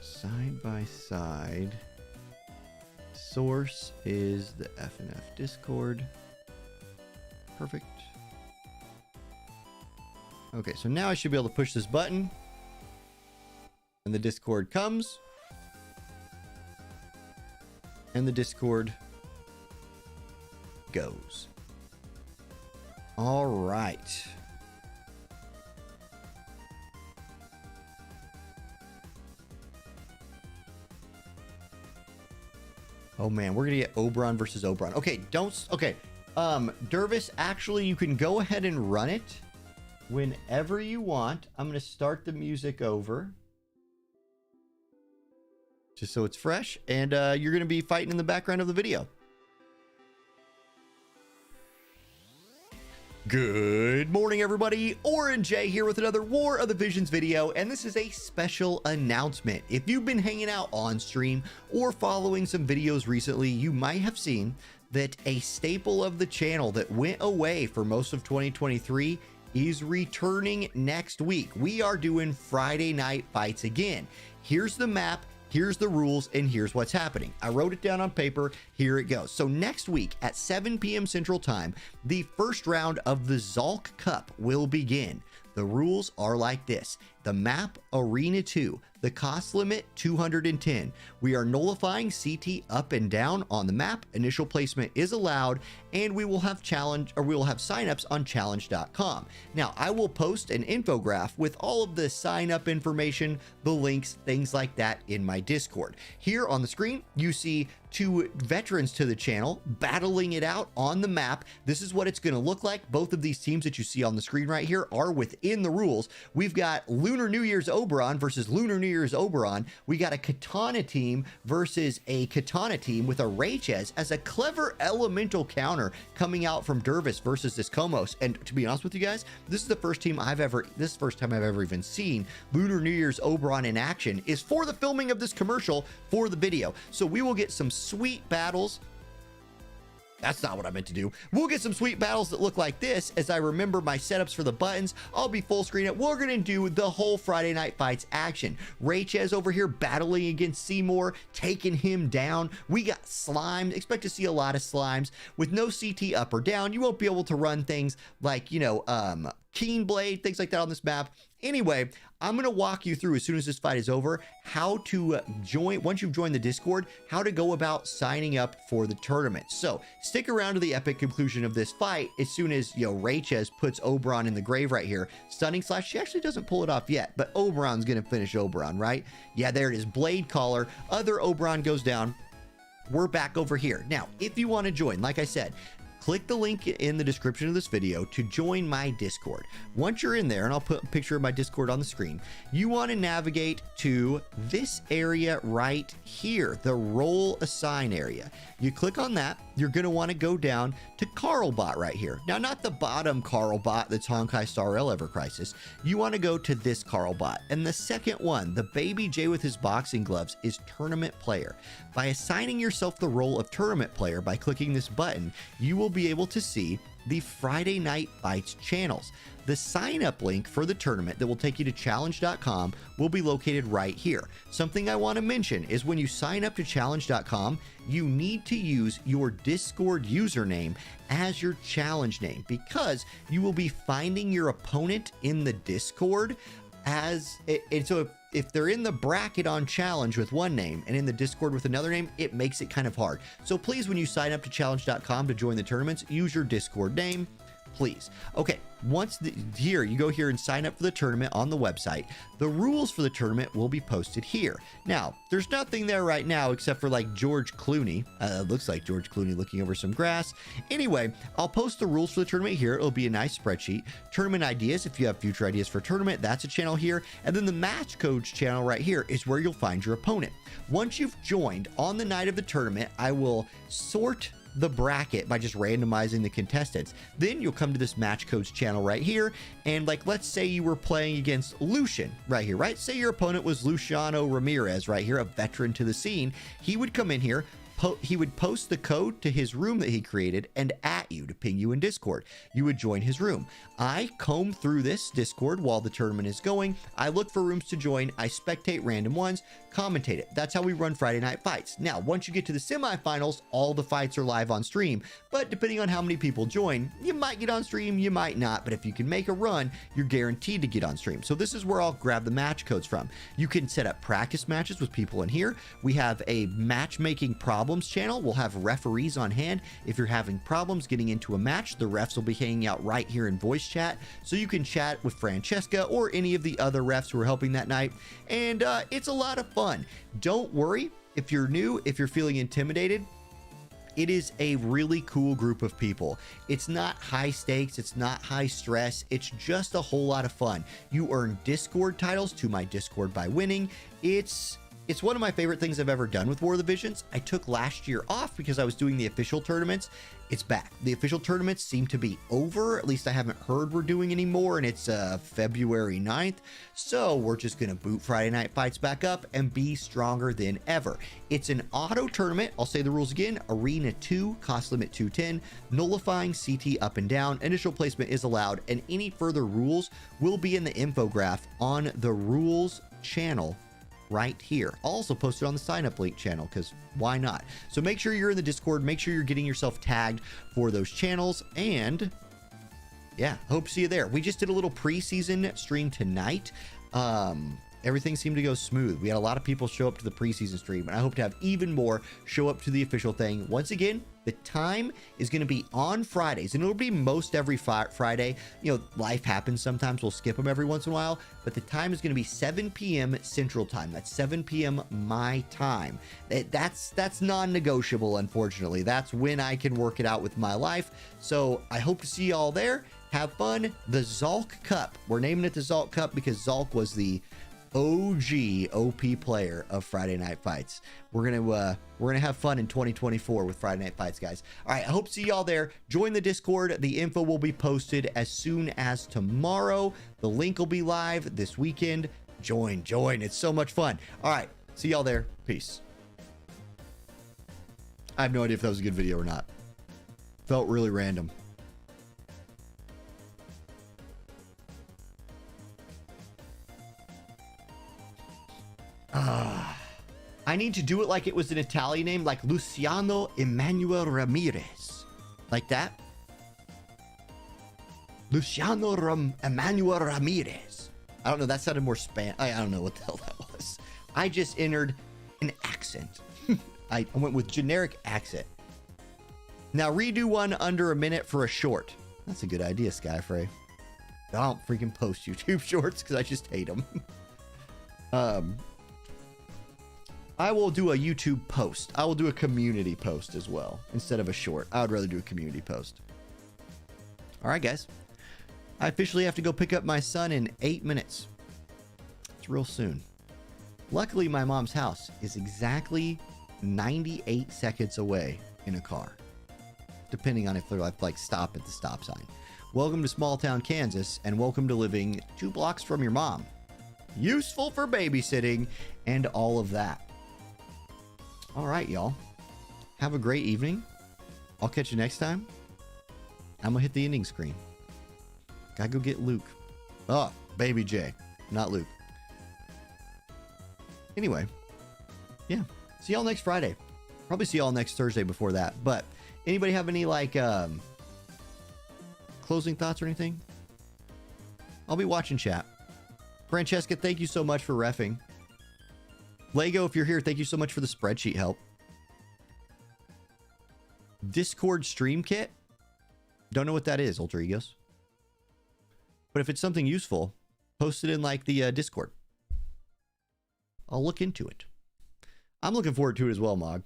side by side. Source is the FNF Discord. Perfect. Okay, so now I should be able to push this button. And the Discord comes. And the Discord goes. All right. Oh man, we're gonna get Oberon versus Oberon. Okay, okay. Dervis, actually you can go ahead and run it whenever you want. I'm gonna start the music over. Just so it's fresh, and you're going to be fighting in the background of the video. Good morning, everybody. Orange J here with another War of the Visions video, and this is a special announcement. If you've been hanging out on stream or following some videos recently, you might have seen that a staple of the channel that went away for most of 2023 is returning next week. We are doing Friday night fights again. Here's the map. Here's the rules, and here's what's happening. I wrote it down on paper. Here it goes. So next week at 7 p.m. Central Time, the first round of the Zalk Cup will begin. The rules are like this. The map, Arena 2. The cost limit, 210. We are nullifying CT up and down on the map. Initial placement is allowed, and we will have signups on challenge.com. Now, I will post an infographic with all of the sign up information, the links, things like that in my Discord. Here on the screen, you see two veterans to the channel battling it out on the map. This is what it's going to look like. Both of these teams that you see on the screen right here are within the rules. We've got Lunar New Year's Oberon versus Lunar New Year's Oberon. We got a Katana team versus a Katana team with a Raychez as a clever elemental counter coming out from Dervis versus this Komos. And to be honest with you guys, this is the first time I've ever even seen Lunar New Year's Oberon in action is for the filming of this commercial for the video. So we will get some sweet battles. That's not what I meant to do. We'll get some sweet battles that look like this. As I remember my setups for the buttons, I'll be full screen it. We're going to do the whole Friday Night Fights action. Raychez over here battling against Seymour, taking him down. We got slime. Expect to see a lot of slimes. With no CT up or down, you won't be able to run things like, Keen Blade, things like that on this map. Anyway, I'm going to walk you through as soon as this fight is over, how to join, once you've joined the Discord, how to go about signing up for the tournament. So stick around to the epic conclusion of this fight as soon as, Raychez puts Oberon in the grave right here. Stunning Slash, she actually doesn't pull it off yet, but Oberon's going to finish Oberon, right? Yeah, there it is. Blade Collar. Other Oberon goes down. We're back over here. Now, if you want to join, like I said, click the link in the description of this video to join my Discord. Once you're in there, and I'll put a picture of my Discord on the screen, you want to navigate to this area right here, the role assign area. You click on that, you're going to want to go down to Carlbot right here. Now, not the bottom Carlbot that's Honkai Star Rail Ever Crisis. You want to go to this Carlbot. And the second one, the Baby J with his boxing gloves, is Tournament Player. By assigning yourself the role of Tournament Player by clicking this button, you will be able to see the Friday Night Fights channels. The sign up link for the tournament that will take you to challenge.com will be located right here. Something I want to mention is when you sign up to challenge.com, you need to use your Discord username as your challenge name, because you will be finding your opponent in the Discord as it. So if they're in the bracket on challenge with one name and in the Discord with another name, it makes it kind of hard. So please, when you sign up to challenge.com to join the tournaments, use your Discord name, please. Okay, once you go here and sign up for the tournament on the website, the rules for the tournament will be posted here. Now, there's nothing there right now except for like George Clooney. Looks like George Clooney looking over some grass. Anyway, I'll post the rules for the tournament here. It'll be a nice spreadsheet. Tournament ideas, if you have future ideas for tournament, that's a channel here. And then the match codes channel right here is where you'll find your opponent. Once you've joined on the night of the tournament, I will sort the bracket by just randomizing the contestants. Then you'll come to this match codes channel right here, and like, let's say you were playing against Lucian right here, right? Say your opponent was Luciano Ramirez right here, a veteran to the scene. He would come in here, he would post the code to his room that he created and at you to ping you in Discord. You would join his room. I comb through this Discord while the tournament is going. I look for rooms to join. I spectate random ones, commentate it. That's how we run Friday Night Fights. Now, once you get to the semifinals, all the fights are live on stream, but depending on how many people join, you might get on stream, you might not, but if you can make a run, you're guaranteed to get on stream. So this is where I'll grab the match codes from. You can set up practice matches with people in here. We have a matchmaking problems channel. We'll have referees on hand. If you're having problems getting into a match, the refs will be hanging out right here in voice chat, so you can chat with Francesca or any of the other refs who are helping that night, and it's a lot of fun. Don't worry if you're new, if you're feeling intimidated. It is a really cool group of people. It's not high stakes, it's not high stress, it's just a whole lot of fun. You earn Discord titles to my Discord by winning. It's It's one of my favorite things I've ever done with War of the Visions. I took last year off because I was doing the official tournaments. It's back. The official tournaments seem to be over. At least I haven't heard we're doing any more, and it's February 9th. So we're just going to boot Friday Night Fights back up and be stronger than ever. It's an auto tournament. I'll say the rules again. Arena 2, cost limit 210, nullifying CT up and down. Initial placement is allowed, and any further rules will be in the infograph on the rules channel right here. I'll also post it on the sign up link channel because why not? So make sure you're in the Discord, make sure you're getting yourself tagged for those channels, and yeah, hope to see you there. We just did a little preseason stream tonight. Everything seemed to go smooth. We had a lot of people show up to the preseason stream, and I hope to have even more show up to the official thing. Once again, the time is going to be on Fridays, and it'll be most every Friday. You know, life happens sometimes. We'll skip them every once in a while, but the time is going to be 7 p.m. Central Time. That's 7 p.m. my time. That's non-negotiable, unfortunately. That's when I can work it out with my life. So I hope to see you all there. Have fun. The Zalk Cup. We're naming it the Zalk Cup because Zalk was the OG OP player of Friday Night Fights. We're gonna have fun in 2024 with Friday Night Fights, guys. All right, I hope to see y'all there. Join the Discord. The info will be posted as soon as tomorrow. The link will be live this weekend. Join. It's so much fun. All right, see y'all there. Peace. I have no idea if that was a good video or not. Felt really random. I need to do it like it was an Italian name, like Luciano Emanuel Ramirez. Like that. Luciano Emanuel Ramirez. I don't know. That sounded more Spanish. I don't know what the hell that was. I just entered an accent. I went with generic accent. Now redo one under a minute for a short. That's a good idea, Skyfrey. I don't freaking post YouTube shorts because I just hate them. I will do a YouTube post. I will do a community post as well instead of a short. I would rather do a community post. All right, guys. I officially have to go pick up my son in 8 minutes. It's real soon. Luckily, my mom's house is exactly 98 seconds away in a car, depending on if they're like stop at the stop sign. Welcome to small town Kansas, and welcome to living 2 blocks from your mom. Useful for babysitting and all of that. All right, y'all. Have a great evening. I'll catch you next time. I'm going to hit the ending screen. Gotta go get Luke. Oh, baby J, not Luke. Anyway, yeah. See y'all next Friday. Probably see y'all next Thursday before that. But anybody have any, like, closing thoughts or anything? I'll be watching chat. Francesca, thank you so much for reffing. Lego, if you're here, thank you so much for the spreadsheet help. Discord stream kit. Don't know what that is, Ultra Egos. But if it's something useful, post it in like the Discord. I'll look into it. I'm looking forward to it as well, Mog.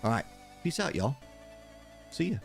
All right. Peace out, y'all. See ya.